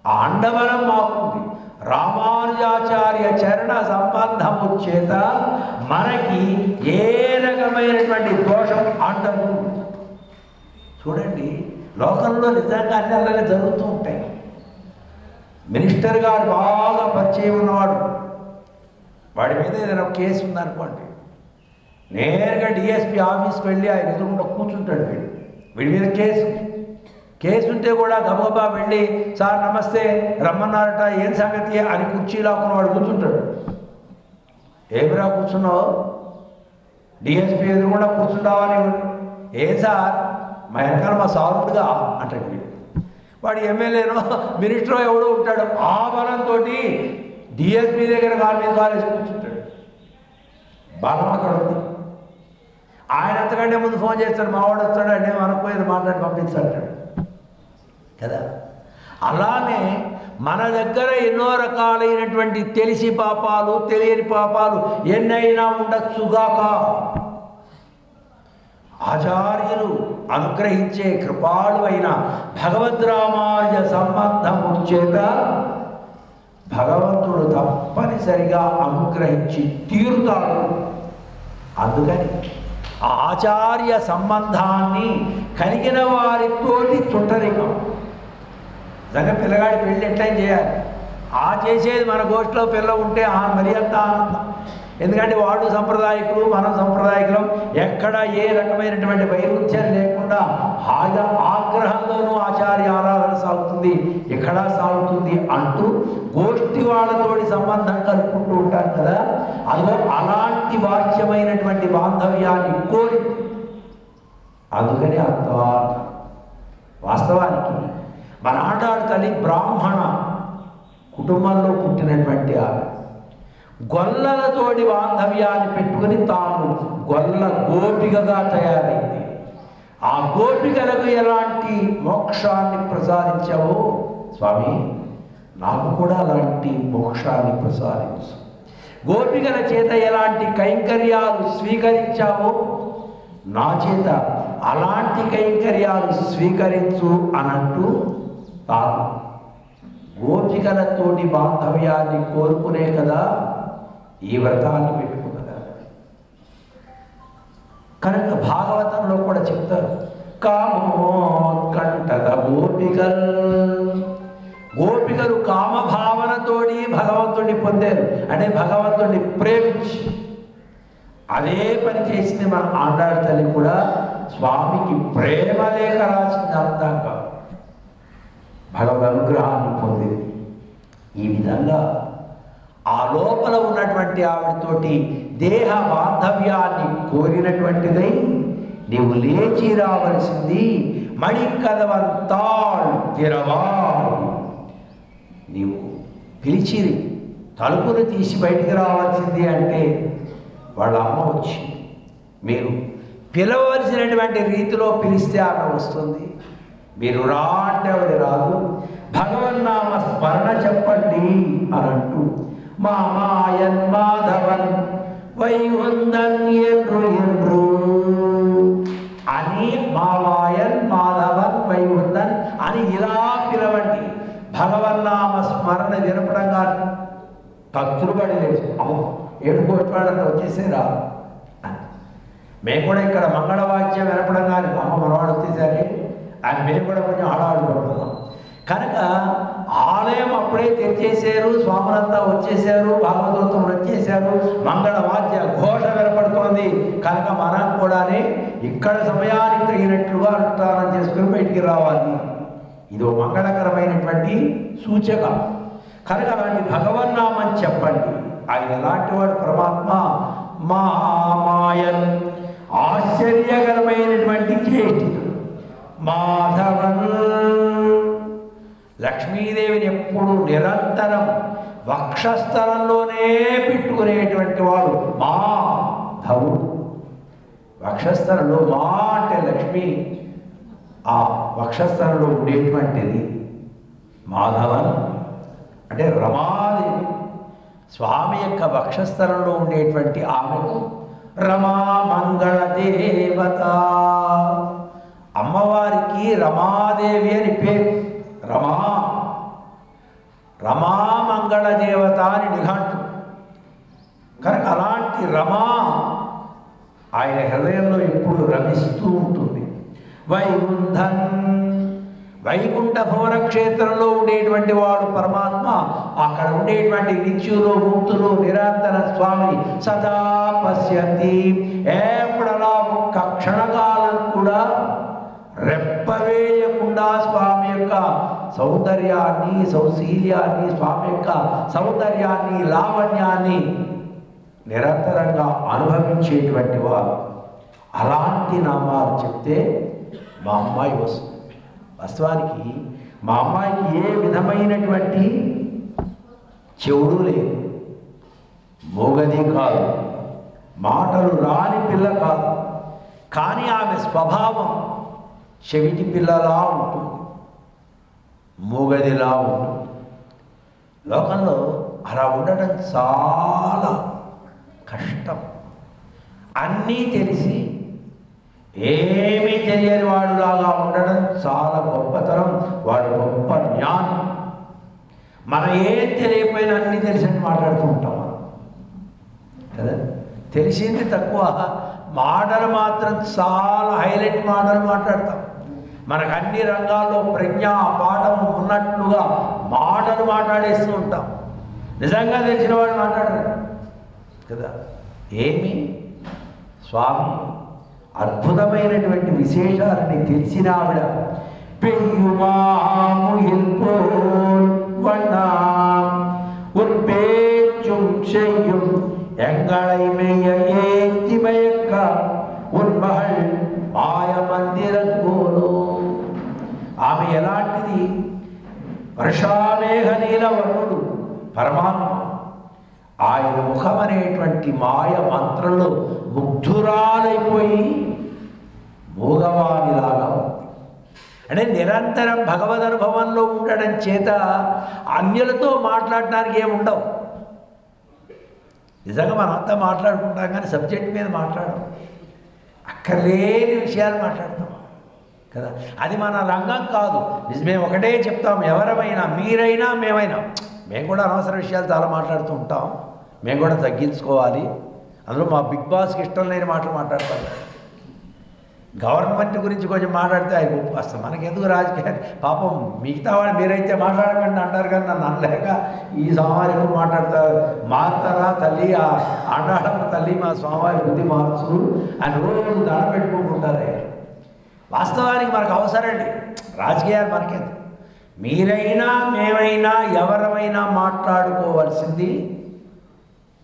ఆ అండబలం మాకుంది. రామానుజాచార్య చరణ సంబంధము చేత మనకి ఏ రకమైనటువంటి దోషం అంటదు. చూడండి, లోకంలో నిజంగా అన్ని అలాగే జరుగుతూ ఉంటాయి. మినిస్టర్ గారు బాగా పరిచయం ఉన్నవాడు, వాడి మీద ఏదైనా కేసు ఉందనుకోండి, నేరుగా డిఎస్పీ ఆఫీస్కి వెళ్ళి ఆయన ఎదురుకుండా కూర్చుంటాడు. వీడి మీద కేసు ఉంటే కూడా గబగబా వెళ్ళి, సార్ నమస్తే, రమ్మన్నారట, ఏం సంగతి అని కుర్చీలో వాడు కూర్చుంటాడు. ఏమిరా కూర్చున్నావు? డిఎస్పీ ఎదురుకుండా కూర్చుంటావని. ఏ సార్? మా వెనకాల మా సారుడుగా అంటాడు వీడు. వాడు ఎమ్మెల్యేనో మినిస్టరో ఎవడో ఉంటాడు. ఆ బలంతో డిఎస్పీ దగ్గర కాలు మీద కాలేసి కూర్చుంటాడు. బలం అక్కడ ఉంది. ఆయన అంతకంటే ముందు ఫోన్ చేస్తాడు, మావాడు వస్తాడు అంటే మనకు మాట్లాడి పంపించాడు కదా. అలానే మన దగ్గర ఎన్నో రకాలైనటువంటి తెలిసి పాపాలు, తెలియని పాపాలు ఎన్నైనా ఉండొచ్చుగాక. ఆచార్యులు అనుగ్రహించే కృపాళు అయిన భగవద్రామార్య సంబంధము చేత భగవంతుడు తప్పనిసరిగా అనుగ్రహించి తీరుతాడు. అందుకని ఆచార్య సంబంధాన్ని కలిగిన వారితోటి చుట్టరికం. నిజంగా పిల్లగాడి పెళ్ళి ఎట్లా చేయాలి? చేసేది మన గోష్ఠిలో పిల్ల ఉంటే మరీ అంత ఆనందం. ఎందుకంటే వాడు సంప్రదాయకులు, మనం సంప్రదాయకులం, ఎక్కడ ఏ రకమైనటువంటి వైరుధ్యం లేకుండా హాయిగా ఆగ్రహంలోనూ ఆచార్య ఆరాధన సాగుతుంది, ఇక్కడ సాగుతుంది అంటూ గోష్ఠి వాళ్ళతోటి సంబంధం కలుపుకుంటూ ఉంటారు కదా. అదిగో అలాంటి వాక్యమైనటువంటి బాంధవ్యాన్ని కోరి, అందుకని అంత వాస్తవానికి మన ఆడాడు తల్లి బ్రాహ్మణ కుటుంబంలో పుట్టినటువంటి ఆమె గొల్లలతోటి బాంధవ్యాన్ని పెట్టుకుని తాను గొల్ల గోపికగా తయారైంది. ఆ గోపికలకు ఎలాంటి మోక్షాన్ని ప్రసాదించావో స్వామి, నాకు కూడా అలాంటి మోక్షాన్ని ప్రసాదించు. గోపికల చేత ఎలాంటి కైంకర్యాలు స్వీకరించావో నా చేత అలాంటి కైంకర్యాలు స్వీకరించు అనంటూ తాను గోపికలతోటి బాంధవ్యాన్ని కోరుకునే కదా ఈ వ్రతాన్ని పెట్టుకున్నదా. కనుక భాగవతంలో కూడా చెప్తారు, కామోత్కంఠత గోపికల్, గోపికలు కామభావనతోటి భగవంతుడిని పొందారు, అంటే భగవంతుడిని ప్రేమించి అదే పని చేసింది మన ఆండాళ్ళ తల్లి కూడా. స్వామికి ప్రేమ లేఖ రాసింది అందాక భగవద్ అనుగ్రహాన్ని పొందింది. ఈ విధంగా ఆ లోపల ఉన్నటువంటి ఆవిడతోటి దేహ బాంధవ్యాన్ని కోరినటువంటిదై నీవు లేచి రావలసింది, మణికదవంతాళ్ తిరవాయ్, నీవు పిలిచి తలుపును తీసి బయటికి రావాల్సింది అంటే వాళ్ళ అమ్మ వచ్చి మీరు పిలవలసినటువంటి రీతిలో పిలిస్తే ఆమె వస్తుంది. మీరు రా అంటే ఆవిడ రాదు. భగవన్నామ స్మరణ చెప్పండి అనంటూ మామాయన్ మాధవన్ వైహుందన్ ఎండ్రు ఎండ్రు అని, మామాయన్ మాధవన్ వైహుందన్ అని ఇలా పిలవండి. భగవన్నామ స్మరణ వినపడంగా కత్తురుబడి లేదు, అమ్మ ఏడుకోట్లాడంటే వచ్చేసేరా. మేము కూడా ఇక్కడ మంగళవాద్యం వినపడంగానే అమ్మ మనవాడు వచ్చేసరి అని మేము కూడా కొంచెం ఆడాడు పడుతున్నాం. కనుక ఆలయం అప్పుడే తెచ్చేసారు, స్వాములంతా వచ్చేసారు, భాగవతం వచ్చేసారు, మంగళవాద్య ఘోష వినపడుతోంది. కనుక మనం కూడానే ఇక్కడ సమయానికి తగినట్లుగా అనుష్ఠానం చేసుకుని బయటికి రావాలి. ఇదో మంగళకరమైనటువంటి సూచక. కనుక అలాంటి భగవన్నామని చెప్పండి. ఆయన ఎలాంటి వాడు పరమాత్మ, మహామాయన్ ఆశ్చర్యకరమైనటువంటి జ్యేష్ఠుడు, మాధవన్ లక్ష్మీదేవిని ఎప్పుడు నిరంతరం వక్షస్థలంలోనే పెట్టుకునేటువంటి వాడు మాధవుడు. వక్షస్థలంలో మా అంటే లక్ష్మి, ఆ వక్షస్థలంలో ఉండేటువంటిది మాధవన్ అంటే రమాదేవి. స్వామి యొక్క వక్షస్థలంలో ఉండేటువంటి ఆమెకు రమా మంగళ దేవత, అమ్మవారికి రమాదేవి అని పేరు. రమా మంగళ దేవత అని నిఘంటు. కనుక అలాంటి రమా ఆయన హృదయంలో ఎప్పుడు రమిస్తూ ఉంటుంది. వైకుంఠన్, వైకుంఠ భవన క్షేత్రంలో ఉండేటువంటి వాడు పరమాత్మ. అక్కడ ఉండేటువంటి నిత్యులు ముక్తులు నిరంతర స్వామిని సదా పశ్యంతి, ఎప్పుడలా ఒక్క క్షణకాలం కూడా రెప్పవేయకుండా స్వామి యొక్క సౌందర్యాన్ని, సౌశీల్యాన్ని, స్వామి యొక్క సౌందర్యాన్ని, లావణ్యాన్ని నిరంతరంగా అనుభవించేటువంటి వారు. అలాంటి నామాలు చెప్తే మా అమ్మాయి వస్తుంది. వాస్తవానికి మా అమ్మాయికి ఏ విధమైనటువంటి చెవుడు లేదు, మోగది కాదు, మాటలు రాని పిల్ల కాదు. కానీ ఆమె స్వభావం చెవిటి పిల్లలా ఉంటుంది, మూగదిలా ఉంటుంది. లోకంలో అలా ఉండటం చాలా కష్టం. అన్నీ తెలిసి ఏమీ తెలియని వాడులాగా ఉండడం చాలా గొప్పతనం, వాడు గొప్ప జ్ఞానం. మనం ఏం తెలియకపోయినా అన్నీ తెలిసినట్టు మాట్లాడుతూ ఉంటాం కదా. తెలిసింది తక్కువ, మాటలు మాత్రం చాలా హైలైట్ మాటలు మాట్లాడతాం. మనకు అన్ని రంగాల్లో ప్రజ్ఞ పాఠం ఉన్నట్లుగా మాటలు మాట్లాడేస్తూ ఉంటాం. నిజంగా తెలిసిన వాడు మాట్లాడరు. కదా. ఏమి స్వామి అద్భుతమైనటువంటి విశేషాలని తెలిసిన ఆవిడ பெய்யுமாமுயில் போல் வண்ணாம் உன் பேச்சும் செய்யும் எங்களை மெய்ய ஏற்றி மயக்க உன் மகள் మాయ మందిరంగోలు. ఆమె ఎలాంటిది? వర్షామేఘ నీల వర్ణుడు పరమాత్మ. ఆయన ముఖం అనేటువంటి మాయ మంత్రంలో ముగ్ధురాలైపోయి మూగవానిలాగా ఉంది. అంటే నిరంతరం భగవద్ అనుభవంలో ఉండడం చేత అన్యులతో మాట్లాడడానికి ఏముండవు. నిజంగా మనంతా మాట్లాడుకుంటాం కానీ సబ్జెక్ట్ మీద మాట్లాడడం, అక్కర్లేని విషయాలు మాట్లాడతాం కదా. అది మన రంగం కాదు. మేము ఒకటే చెప్తాం, ఎవరమైనా మీరైనా మేమైనా, మేము కూడా అనవసర విషయాలు చాలా మాట్లాడుతూ ఉంటాం. మేము కూడా తగ్గించుకోవాలి. అందులో మా బిగ్ బాస్కి ఇష్టం లేని మాటలు మాట్లాడతాం. గవర్నమెంట్ గురించి కొంచెం మాట్లాడితే ఆయన ఒప్పుకొస్తాం. మనకెందుకు రాజకీయాలు, పాపం మిగతా వాళ్ళు మీరైతే మాట్లాడకండి అంటారు కానీ నన్ను అనలేక ఈ స్వామివారి ఎప్పుడు మాట్లాడతారు. మారుతారా తల్లి, ఆడాడమ్మ తల్లి మా స్వామివారి బుద్ధి మార్చు అని రోజు దండ పెట్టుకుంటుంటారు. వాస్తవానికి మనకు అవసరం లేదు రాజకీయాలు, మనకేందుకు. మీరైనా మేమైనా ఎవరమైనా మాట్లాడుకోవాల్సింది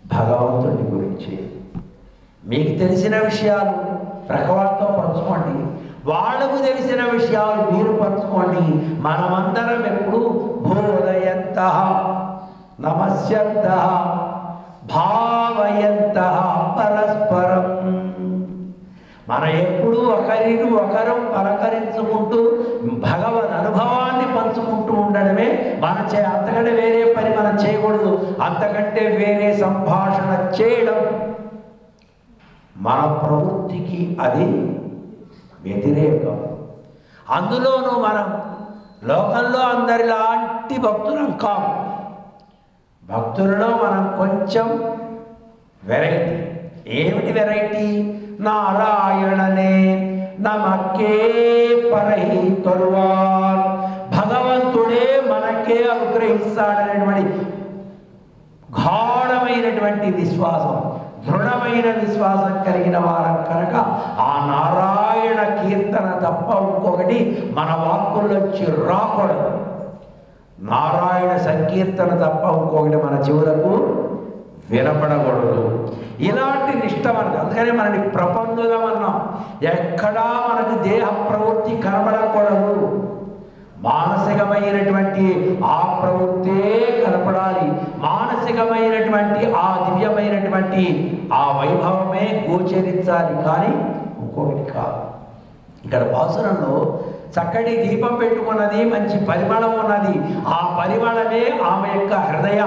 భగవంతుడి గురించి. మీకు తెలిసిన విషయాలు ప్రకవాళ్ళతో పంచుకోండి, వాళ్ళకు తెలిసిన విషయాలు మీరు పంచుకోండి. మనమందరం ఎప్పుడు బోధయంత నమస్యంత భావయంత పరస్పరం, మనం ఎప్పుడూ ఒకరిని ఒకరం పలకరించుకుంటూ భగవద్ అనుభవాన్ని పంచుకుంటూ ఉండడమే మన అంతకంటే వేరే పని మనం చేయకూడదు. అంతకంటే వేరే సంభాషణ చేయడం మన ప్రవృత్తికి అది వ్యతిరేకం. అందులోనూ మనం లోకంలో అందరిలాంటి భక్తులం కాము. భక్తులలో మనం కొంచెం వెరైటీ. ఏమిటి వెరైటీ? నారాయణనే నమకే పరహి తరువార్, భగవంతుడే మనకే అనుగ్రహిస్తాడనేటువంటి గాఢమైనటువంటి విశ్వాసం, దృఢమైన విశ్వాసం కలిగిన వారం కనుక ఆ నారాయణ కీర్తన తప్ప ఇంకొకటి మన వాక్కుల్లోంచి రాకూడదు. నారాయణ సంకీర్తన తప్ప ఇంకొకటి మన చెవులకు వినపడకూడదు. ఇలాంటి నిష్ట మనకు. అందుకనే మనని ప్రపంచులం అన్నాం. ఎక్కడా మనకు దేహ ప్రవృత్తి కనబడకూడదు. మానసికమైనటువంటి ఆ ప్రవృత్తే కనపడాలి. మానసికమైనటువంటి ఆ దివ్యమైనటువంటి ఆ వైభవమే గోచరించాలి, కానీ ఇంకొకటి కాదు. ఇక్కడ పాసురంలో చక్కటి దీపం పెట్టుకున్నది, మంచి పరిమళం ఉన్నది. ఆ పరిమళమే ఆమె యొక్క హృదయ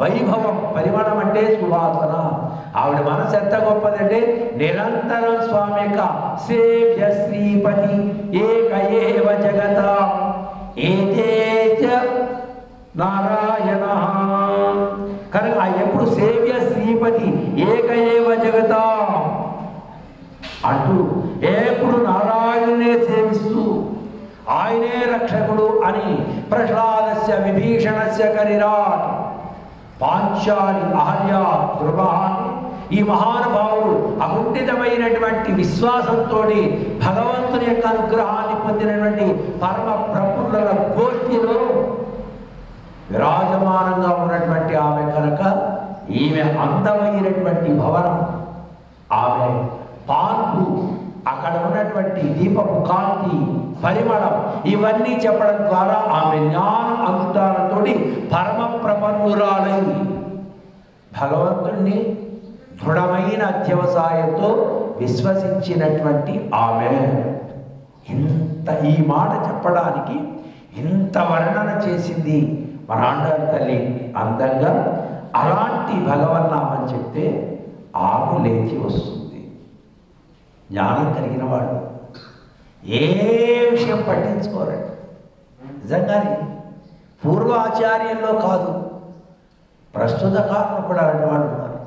వైభవం. పరిమళం అంటే సువాసన. ఆవిడ మనసు ఎంత గొప్పదంటే నిరంతరం స్వామి యొక్క సేవ్య శ్రీపతి ఏక ఏవ జగత ఏతేజ నారాయణ కనుక ఎప్పుడు సేవ్య శ్రీపతి ఏక ఏవ జగత అంటూ ఎప్పుడు నారాయణునే సేవిస్తూ ఆయనే రక్షకుడు అని ప్రహ్లాదస్య విభీషణస్య కరిరాట్ పాంచాలి అహల్య ధ్రువాన్ని ఈ మహానుభావుడు అకుంఠితమైనటువంటి విశ్వాసంతో భగవంతుని యొక్క అనుగ్రహాన్ని పొందినటువంటి పరమ ప్రఫుల్ల గోష్ఠిలో విరాజమానంగా ఉన్నటువంటి ఆమె కనుక ఈమె అందమైనటువంటి భవనం, ఆమె పాన్పు, అక్కడ ఉన్నటువంటి దీపపు కాంతి, పరిమళం ఇవన్నీ చెప్పడం ద్వారా ఆమె జ్ఞాన అనుష్ఠానంతో పరమ ప్రపన్నురాలై భగవంతుణ్ణి దృఢమైన అత్యవసాయంతో విశ్వసించినటువంటి ఆమె ఈ మాట చెప్పడానికి ఇంత వర్ణన చేసింది మన ఆండాళ్ళ తల్లి అందంగా. అలాంటి భగవన్నామని చెప్తే ఆమె లేచి వస్తుంది. జ్ఞానం కలిగిన వాడు ఏ విషయం పట్టించుకోరండి. నిజంగానే పూర్వాచార్యంలో కాదు, ప్రస్తుత కాలంలో కూడా అలాంటి వాళ్ళు ఉన్నారు.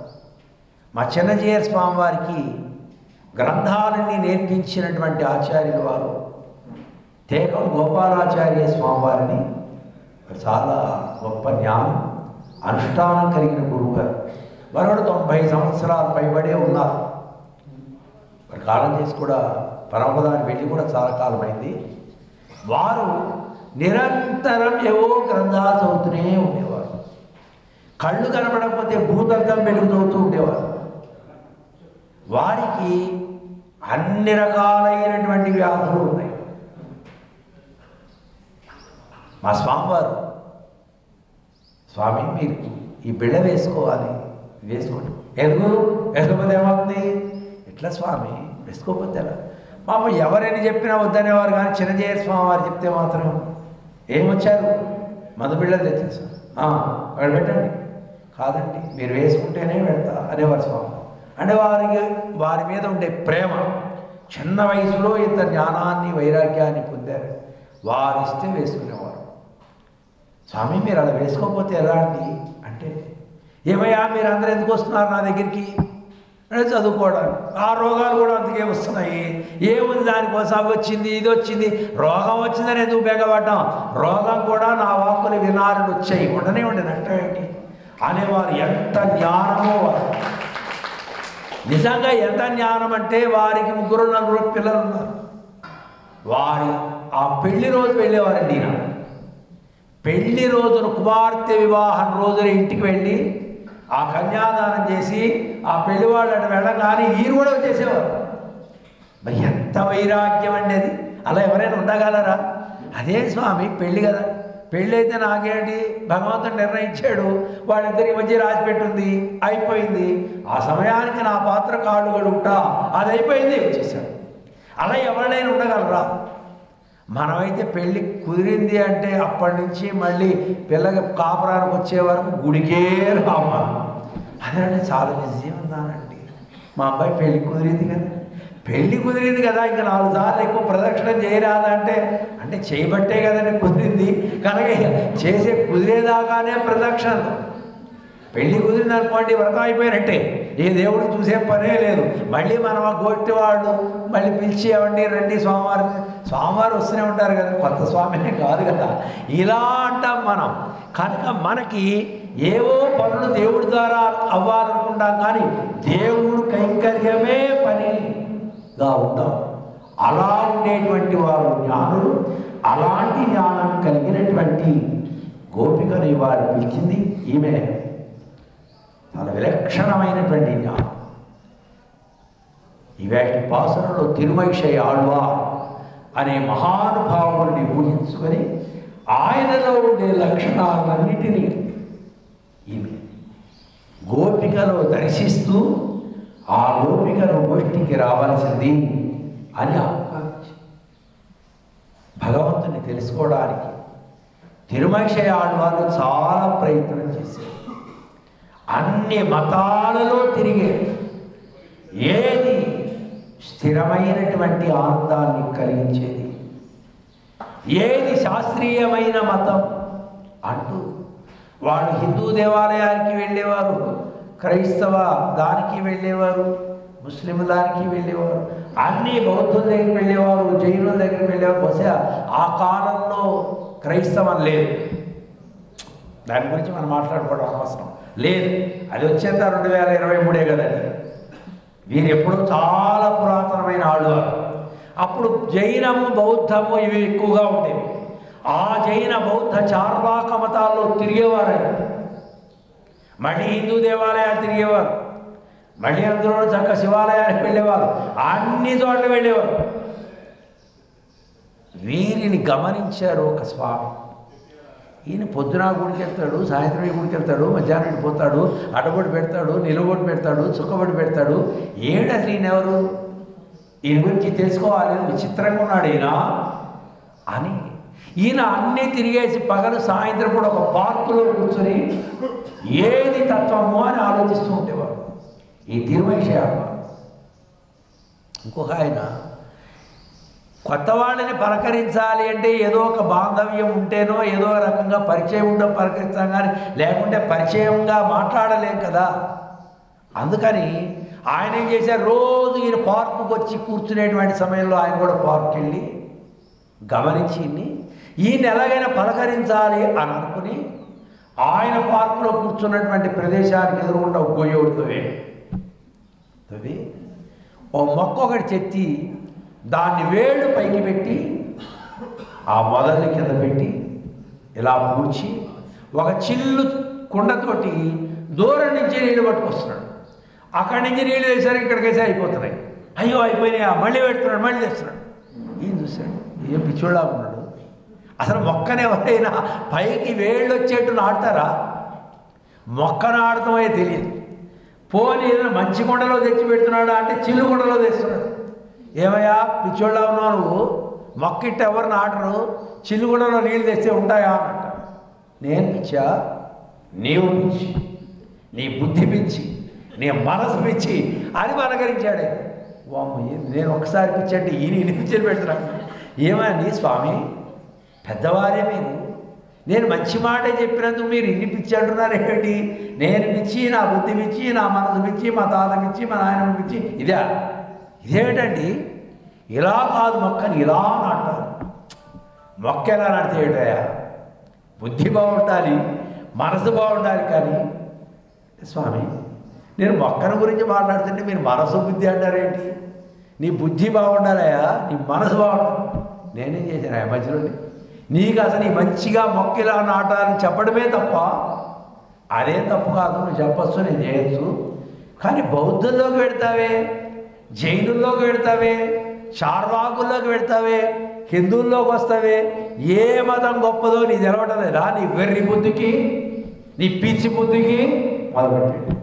మా చిన్నజీయ స్వామి వారికి గ్రంథాలన్నీ నేర్పించినటువంటి ఆచార్యులు వారు తేకం గోపాలాచార్య స్వామివారిని చాలా గొప్ప జ్ఞానం అనుష్ఠానం కలిగిన గురువు గారు. వారు కూడా 90 సంవత్సరాలు పైబడే ఉన్నారు. వారు కాలం చేసి కూడా పరమపదానికి వెళ్ళి కూడా చాలా కాలమైంది. వారు నిరంతరం ఏవో గ్రంథాలు చదువుతూనే ఉండేవారు. కళ్ళు కనపడకపోతే భూతద్దం వెలుగు చదువుతూ ఉండేవారు. వారికి అన్ని రకాలైనటువంటి వ్యాధులు ఉన్నాయి. మా స్వామివారు, స్వామి మీరు ఈ బిళ్ళ వేసుకోవాలి, వేసుకోండి. వేసుకోకపోతే ఏమవుతుంది? ఎట్లా స్వామి వేసుకోకపోతే ఎలా? పాపం ఎవరైనా చెప్పినా వద్దనేవారు, కానీ చిన్నజీయర్ స్వామి వారు చెప్తే మాత్రం ఏమొచ్చారు? మధు బిళ్ళలు తెచ్చేసారు, అక్కడ పెట్టండి. కాదండి మీరు వేసుకుంటేనే పెడతా అనేవారు స్వామి. అంటే వారి మీద ఉండే ప్రేమ, చిన్న వయసులో ఇంత జ్ఞానాన్ని వైరాగ్యాన్ని పొందారు. వారిస్తే వేసుకునేవారు. స్వామి మీరు అలా వేసుకోకపోతే ఎలా అండి అంటే, ఏమయ్యా మీరు అందరూ ఎందుకు వస్తున్నారు నా దగ్గరికి అంటే చదువుకోవడానికి. ఆ రోగాలు కూడా అందుకే వస్తున్నాయి. ఏముంది దానికోసం అవి వచ్చింది ఇది వచ్చింది, రోగం వచ్చిందని ఎందుకు బెగపడ్డాం? రోగం కూడా నా వాక్కులు వినాలని వచ్చాయి, ఉండనే ఉండే నష్టం ఏంటి అనేవారు. ఎంత జ్ఞానమో వారు, నిజంగా ఎంత జ్ఞానం అంటే వారికి 3-4 పిల్లలు ఉన్నారు. వారి ఆ పెళ్లి రోజు వెళ్ళేవారండి. ఈయన పెళ్లి రోజున కుమార్తె వివాహం రోజున ఇంటికి వెళ్ళి ఆ కన్యాదానం చేసి ఆ పెళ్లి వాళ్ళని వెళ్ళగానే ఈయన కూడా వచ్చేసేవారు. మరి ఎంత వైరాగ్యం అండి అది! అలా ఎవరైనా ఉండగలరా? అదే స్వామి పెళ్ళి కదా, పెళ్ళి అయితే నాకేంటి, భగవంతుడు నిర్ణయించాడు, వాళ్ళిద్దరి మధ్య రాసిపెట్టింది, అయిపోయింది. ఆ సమయానికి నా పాత్ర కాళ్ళు కడుగుతా, అది అయిపోయింది, వచ్చేసాడు. అలా ఎవరైనా ఉండగలరా? మనమైతే పెళ్ళి కుదిరింది అంటే అప్పటి నుంచి మళ్ళీ పిల్లకి కాపురానికి వచ్చే వరకు గుడికే రామా. అదే చాలా బిజీ ఉన్నానండి. మా అబ్బాయి పెళ్ళి కుదిరింది కదా, పెళ్ళి కుదిరింది కదా, ఇంకా 4 సార్లు ఎక్కువ ప్రదక్షిణ చేయరాదంటే, అంటే చేయబట్టే కదండి కుదిరింది కనుక చేసే కుదిరేదాకానే ప్రదక్షిణలు. పెళ్ళి కుదిరింది అనుకోండి వ్రతం అయిపోయినట్టే, ఏ దేవుడు చూసే పనే లేదు. మళ్ళీ మనం ఆ గోష్ఠి వాళ్ళు మళ్ళీ పిలిచి అవండి రండి స్వామివారు వస్తూనే ఉంటారు కదా, కొత్త స్వామినే కాదు కదా, ఇలా అంటాం మనం. కనుక మనకి ఏవో పనులు దేవుడి ద్వారా అవ్వాలనుకుంటాం, కానీ దేవుడు కైంకర్యమే పనిగా ఉంటాం. అలా ఉండేటువంటి వారు జ్ఞానులు. అలాంటి జ్ఞానం కలిగినటువంటి గోపికని వారు పిలిచింది ఈమె. చాలా విలక్షణమైనటువంటి జ్ఞానం. ఇవాటి పాసనలో తిరుమైషై ఆళ్వార్ అనే మహానుభావుడిని ఊహించుకొని ఆయనలో ఉండే లక్షణాలన్నిటినీ ఈమె గోపికలో దర్శిస్తూ ఆ గోపికను గోష్ఠికి రావాల్సింది అని ఆకాంక్ష. భగవంతుని తెలుసుకోవడానికి తిరుమైషై ఆళ్వారు చాలా ప్రయత్నం చేశారు. అన్ని మతాలలో తిరిగే, ఏది స్థిరమైనటువంటి ఆనందాన్ని కలిగించేది, ఏది శాస్త్రీయమైన మతం అంటూ వాళ్ళు హిందూ దేవాలయానికి వెళ్ళేవారు, క్రైస్తవ దానికి వెళ్ళేవారు, ముస్లిం దానికి వెళ్ళేవారు, అన్ని బౌద్ధుల దగ్గరికి వెళ్ళేవారు, జైనుల దగ్గరికి వెళ్ళేవారు. బహుశా ఆ కాలంలో క్రైస్తవం లేదు, దాని గురించి మనం మాట్లాడుకోవడం అనవసరం లేదు. అది వచ్చేంత 2023 కదండి. వీరు ఎప్పుడూ చాలా పురాతనమైన ఆళ్వారు. అప్పుడు జైనము బౌద్ధము ఇవి ఎక్కువగా ఉండేవి. ఆ జైన బౌద్ధ చార్వాక మతాల్లో తిరిగేవారండి. మళ్ళీ హిందూ దేవాలయాలు తిరిగేవారు, మళ్ళీ అందులో చక్క శివాలయానికి వెళ్ళేవారు, అన్ని చోట్ల వెళ్ళేవారు. వీరిని గమనించారు ఒక స్వామి. ఈయన పొద్దున గుడికి వెళ్తాడు, సాయంత్రం గుడికి వెళ్తాడు, మధ్యాహ్నం పోతాడు, అడబొట్టు పెడతాడు, నిలుబొట్టు పెడతాడు, చుక్కబొట్టు పెడతాడు. ఏడు అసలు ఈయనెవరు, ఈయన గురించి తెలుసుకోవాలి, విచిత్రంగా ఉన్నాడు ఈయన అని. ఈయన అన్నీ తిరిగేసి పగలు సాయంత్రం కూడా ఒక పార్కులో కూర్చొని ఏది తత్వము అని ఆలోచిస్తూ ఉండేవారు ఈ తిరుమైషై ఆళ్వార్. ఇంకొక ఆయన కొత్త వాళ్ళని పలకరించాలి అంటే ఏదో ఒక బాంధవ్యం ఉంటేనో ఏదో రకంగా పరిచయం ఉండడం పలకరిస్తాం, కానీ లేకుంటే పరిచయంగా మాట్లాడలేం కదా. అందుకని ఆయన ఏం చేశారు, రోజు ఈయన పార్కుకి వచ్చి కూర్చునేటువంటి సమయంలో ఆయన కూడా పార్క్కి వెళ్ళి గమనించి ఈయన ఎలాగైనా పలకరించాలి అని అనుకుని ఆయన పార్కులో కూర్చున్నటువంటి ప్రదేశానికి ఎదురుగుండా గొయ్యవుతుంది. ఓ మొక్క ఒకటి చెత్తి దాన్ని వేళ్ళు పైకి పెట్టి ఆ మొదలు కింద పెట్టి ఇలా పూడ్చి ఒక చిల్లు కుండతోటి దూరం నుంచి నీళ్ళు పట్టుకొస్తున్నాడు. అక్కడి నుంచి నీళ్ళు వేసరికి ఇక్కడికి వేసే అయిపోతున్నాయి. అయ్యో అయిపోయినాయా, మళ్ళీ పెడుతున్నాడు, మళ్ళీ తెస్తున్నాడు. ఏం చూశాడు, ఏం పిచ్చోళ్ళ ఉన్నాడు. అసలు మొక్కని ఎవరైనా పైకి వేళ్ళు వచ్చేట్టు నాటుతారా? మొక్క నాటడమే తెలియదు. పోనీ ఏదైనా మంచి కొండలో తెచ్చి పెడుతున్నాడా అంటే చిల్లు కొండలో తెస్తున్నాడు. ఏమయ్యా పిచ్చోళ్ళ ఉన్నావు నువ్వు, మొక్కిట్ట ఎవరు నాటరు, చిల్లు కొండలో నీళ్ళు తెస్తే ఉంటాయా అని అంటారు. నేను పిచ్చా, నీవు పిచ్చి, నీ బుద్ధి పిచ్చి, నీ మనసు పిచ్చి అని మనకరించాడే. నేను ఒకసారి పిచ్చి అంటే ఈయన ఇన్ని పిచ్చలు పెడుతున్నాను. ఏమని స్వామి పెద్దవారే మీరు, నేను మంచి మాటే చెప్పినందుకు మీరు ఇన్ని పిచ్చి అంటున్నారు ఏంటి? నేను పిచ్చి, నా బుద్ధి పిచ్చి, నా మనసు పిచ్చి, మా తాత పిచ్చి, మా నాయనమ్మ పిచ్చి, ఇదేమిటండి? ఇలా కాదు, మొక్కని ఇలా నాటాలి. మొక్క ఎలా నాటితే ఏటయా? బుద్ధి బాగుండాలి, మనసు బాగుండాలి. కానీ స్వామి నేను మొక్కల గురించి మాట్లాడుతుంటే మీరు మనసు బుద్ధి అంటారేంటి? నీ బుద్ధి బాగుండాలయా, నీ మనసు బాగుండాలి. నేనేం చేశాను ఆ మధ్యలోని? నీకు అసలు ఈ మంచిగా మొక్కలా నాటాలని చెప్పడమే తప్ప, అదేం తప్పు కాదు, నువ్వు చెప్పచ్చు, నేను చేయొచ్చు. కానీ బౌద్ధుల్లోకి పెడతావే, జైనుల్లోకి పెడతావే, చార్వాకుల్లోకి పెడతావే, హిందువుల్లోకి వస్తావే, ఏ మతం గొప్పదో నీ తెలవటం లేదా? నీ వెర్రి బుద్ధికి, నీ పిచ్చి బుద్ధికి మొదలుపెట్టాడు.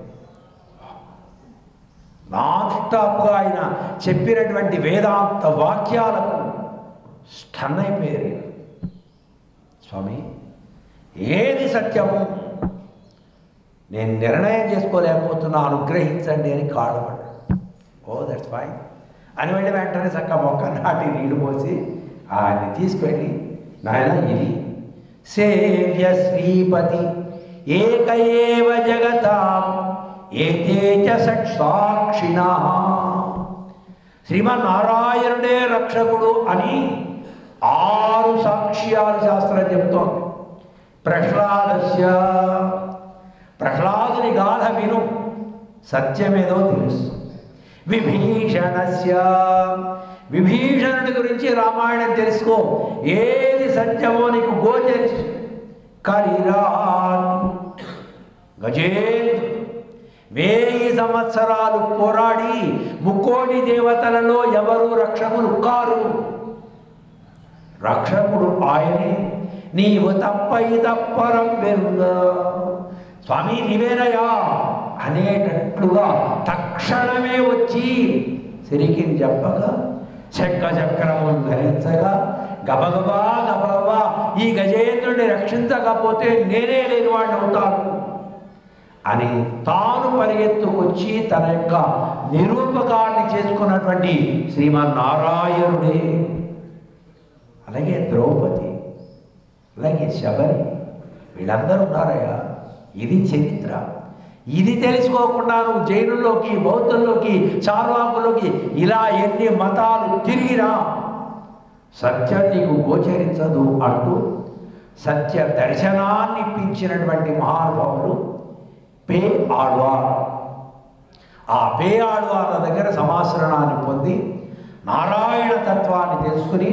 నాన్ స్టాప్గా ఆయన చెప్పినటువంటి వేదాంత వాక్యాలకు స్టన్ అయిపోయారు. స్వామి ఏది సత్యము నేను నిర్ణయం చేసుకోలేకపోతున్నా, అనుగ్రహించండి అని కాళ్ళపడ్డాడు. ఓ దట్స్ ఫైన్ అని వెళ్ళి వెంటనే చక్క మొక్క నాటి నీళ్ళు పోసి ఆయన్ని తీసుకెళ్ళి, నాయన ఇది సేవ్య శ్రీపతి ఏకయేవ జగతాం ఏతేచ సాక్షిణ, శ్రీమన్నారాయణుడే రక్షకుడు అని 6 సాక్ష్యాలు శాస్త్రం చెప్తోంది. ప్రహ్లాదుని గాథ విను, సత్యమేదో తెలుస్తుంది. విభీషణుడి గురించి రామాయణం తెలుసుకో, ఏది సత్యమో నీకు గోచరిస్తుంది. గజేంద్రుడు 1000 సంవత్సరాలు పోరాడి ముక్కోటి దేవతలలో ఎవరు రక్షకులు కారు. రక్షకుడు ఆయనే. నీవు తప్పై తప్పరం వెరుగా, స్వామి నీవేనయా అనేటట్లుగా తక్షణమే వచ్చి సిరికిని చెప్పగా, చెక్క చక్రములు ధరించగా, గబగబా గబగబా ఈ గజేంద్రుడిని రక్షించకపోతే నేనే లేని వాడిని అవుతాను అని తాను పరిగెత్తుకొచ్చి తన యొక్క నిరూపకాన్ని చేసుకున్నటువంటి శ్రీమన్నారాయణుడే. అలాగే ద్రౌపది, అలాగే శబరి, వీళ్ళందరూ ఉన్నారయ్యా. ఇది చరిత్ర. ఇది తెలుసుకోకుండా నువ్వు జైనుల్లోకి, బౌద్ధుల్లోకి, చార్వాకుల్లోకి ఇలా ఎన్ని మతాలు తిరిగినా సత్యం నీకు గోచరించదు అంటూ సత్య దర్శనాన్ని ఇప్పించినటువంటి మహానుభావులు పే ఆళ్వార్. ఆ పే ఆళ్వార్ల దగ్గర సమాశ్రయాన్ని పొంది నారాయణ తత్వాన్ని తెలుసుకుని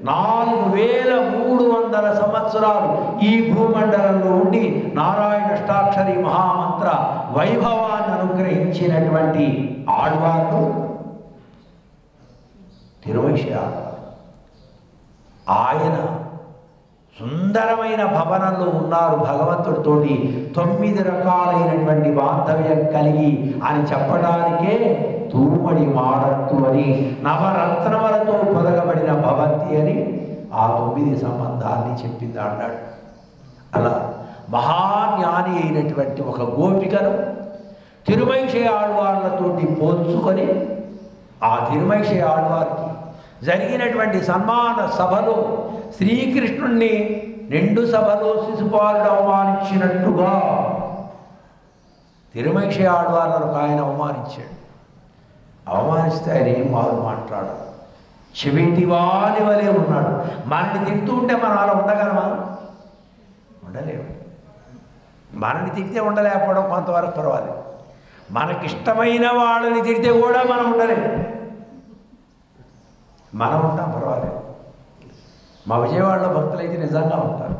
4300 సంవత్సరాలు ఈ భూమండలంలో ఉండి నారాయణ అష్టాక్షరి మహామంత్ర వైభవాన్ని అనుగ్రహించినటువంటి ఆళ్వార్లు తిరువైశ్య. ఆయన సుందరమైన భవనంలో ఉన్నారు భగవంతుడితోటి. 9 రకాలైనటువంటి బాంధవ్యం కలిగి అని చెప్పడానికే తూమడి మాడత్తు అని, నవరత్నములతో పొదగబడిన భవంతి అని ఆ 9 సంబంధాన్ని చెప్పింది అన్నాడు. అలా మహాజ్ఞాని అయినటువంటి ఒక గోపికను తిరుమైషయ ఆళ్వార్లతోటి పోల్చుకొని ఆ తిరుమైషయ ఆళ్వార్కి జరిగినటువంటి సన్మాన సభలో శ్రీకృష్ణుణ్ణి నిండు సభలో శిశుపాలుడు అవమానించినట్టుగా తిరుమైషయ ఆళ్వార్లను ఆయన అవమానించాడు. అవమానిస్తే ఆయన ఏం మాట్లాడు, చెవిటివాని వలె ఉన్నాడు. మనల్ని తింటూ ఉంటే మనం అలా ఉండగలమా? ఉండలేము. మనని తిడితే ఉండలేకపోవడం కొంతవరకు పర్వాలేదు, మనకిష్టమైన వాళ్ళని తిడితే కూడా మనం ఉండలేము. మనం ఉంటాం పర్వాలేదు. మా విజయవాడలో భక్తులు అయితే నిజంగా ఉంటారు.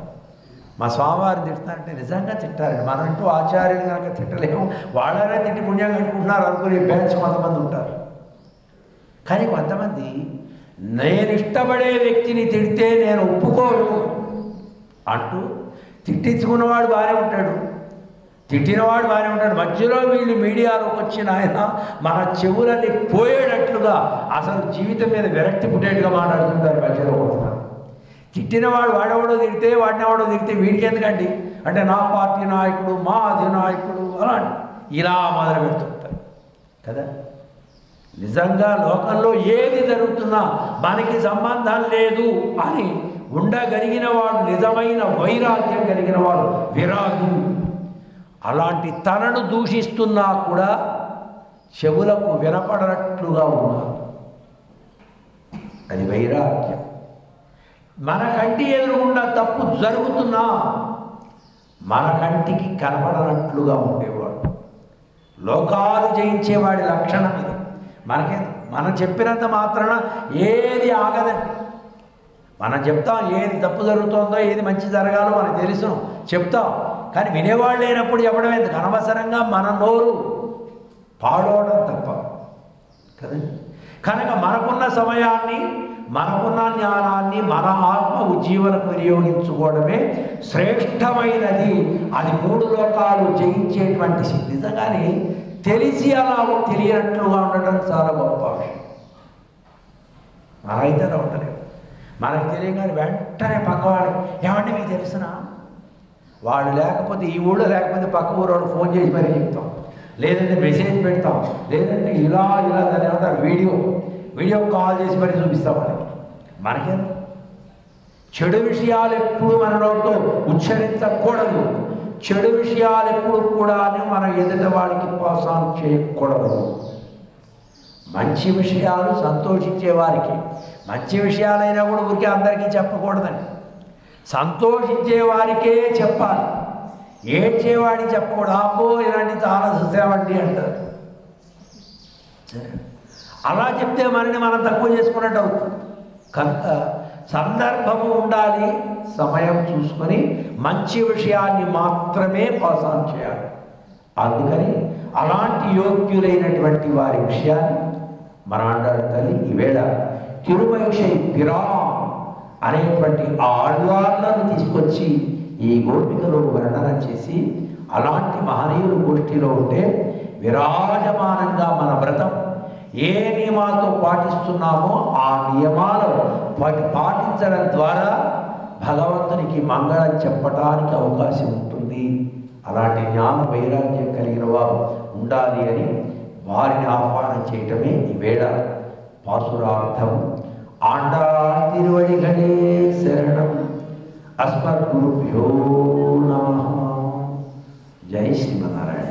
మా స్వామివారిని తిడతారంటే నిజంగా తిట్టారండి. మనంటూ ఆచార్యులు కనుక తిట్టలేము, వాళ్ళనే తిట్టి పుణ్యం కట్టుకుంటున్నారు అనుకునే బ్యాచ్ కొంతమంది ఉంటారు. కానీ కొంతమంది నేను ఇష్టపడే వ్యక్తిని తిడితే నేను ఒప్పుకోను అంటూ తిట్టించుకున్నవాడు బాగానే ఉంటాడు, తిట్టినవాడు బాగానే ఉంటాడు. మధ్యలో వీళ్ళు మీడియాలోకి వచ్చిన ఆయన మన చెవులని పోయేటట్లుగా అసలు జీవితం మీద విరక్తి పుట్టేట్టుగా మాట్లాడుతుంటారు. మధ్యలో వస్తున్నారు తిట్టినవాడు వాడెవడో తిడితే వాడినెవడో తిడితే వీడికి ఎందుకండి అంటే నా పార్టీ నాయకుడు, మా అధినాయకుడు అలాంటి ఇలా మొదలు పెడుతుంటారు కదా. నిజంగా లోకంలో ఏది జరుగుతున్నా మనకి సంబంధం లేదు అని ఉండగలిగిన వాడు నిజమైన వైరాగ్యం కలిగిన వాడు విరాగు. అలాంటి తనను దూషిస్తున్నా కూడా చెవులకు వినపడనట్లుగా ఉన్నారు, అది వైరాగ్యం. మన కంటి ఎదురుగుండా తప్పు జరుగుతున్నా మన కంటికి కనపడనట్లుగా ఉండేవాడు. లోకాలు జయించేవాడి లక్షణం ఇది. మనం చెప్పినంత మాత్రాన ఏది ఆగదండి. మనం చెప్తాం ఏది తప్పు జరుగుతుందో ఏది మంచి జరగాలో మనకు తెలుసు చెప్తాం, కానీ వినేవాళ్ళు లేనప్పుడు చెప్పడం ఎందుకు? అనవసరంగా మన నోరు పాడవడం తప్ప కదండి. కనుక మనకున్న సమయాన్ని, మనకున్న జ్ఞానాన్ని మన ఆత్మ ఉజ్జీవనకు వినియోగించుకోవడమే శ్రేష్టమైనది. అది మూడు లోకాలు జయించేటువంటి శక్తి. నిజంగానే తెలిసి అలా తెలియనట్లుగా ఉండటం చాలా గొప్ప విషయం. మనమైతే అలా ఉండలేము. మనకు తెలియగానే వెంటనే పక్కవాడికి ఏమంటే మీకు తెలుసునా, వాడు లేకపోతే ఈ ఊళ్ళో లేకపోతే పక్క ఊరు వాడు ఫోన్ చేసి మరీ చెప్తాం, లేదంటే మెసేజ్ పెడతాం, లేదంటే ఇలా దాన్ని ఏమంటారు వీడియో కాల్ చేసి మరీ చూపిస్తాం వాళ్ళకి. మనకేం చెడు విషయాలు ఎప్పుడు మన నోటితో ఉచ్చరించకూడదు. చెడు విషయాలు ఎప్పుడు కూడా మనం ఎదుట వాడికి ప్రోత్సాహం చేయకూడదు. మంచి విషయాలు సంతోషించే వారికి, మంచి విషయాలైనా కూడా ఊరికే అందరికీ చెప్పకూడదండి. సంతోషించే వారికే చెప్పాలి, ఏడ్చేవాడికి చెప్పకూడదు. అబ్బో ఇలాంటి చాలా చూసామండి అంటారు. అలా చెప్తే మనని మనం తక్కువ చేసుకున్నట్టు అవుతుంది. కనుక సందర్భము ఉండాలి, సమయం చూసుకొని మంచి విషయాన్ని మాత్రమే ప్రోత్సాహం చేయాలి. అందుకని అలాంటి యోగ్యులైనటువంటి వారి విషయాన్ని మన ఆండాడు తల్లి ఈవేళ తిరుమహిషై పిరా అనేటువంటి ఆళ్వార్లను తీసుకొచ్చి ఈ గోపికలో వర్ణన చేసి, అలాంటి మహనీయులు గోష్ఠిలో ఉంటే విరాజమానంగా మన వ్రతం ఏ నియమాలతో పాటిస్తున్నామో ఆ నియమాలు పాటించడం ద్వారా భగవంతునికి మంగళం చెప్పడానికి అవకాశం ఉంటుంది. అలాంటి జ్ఞాన వైరాగ్యం కలిగిన వారు ఉండాలి అని వారిని ఆహ్వానం చేయటమే ఈవేళ పాసురార్థం. ఆండాళ్ తిరువడిగళే శరణం. అస్మద్గురుభ్యో నమః. జై శ్రీమన్నారాయణ.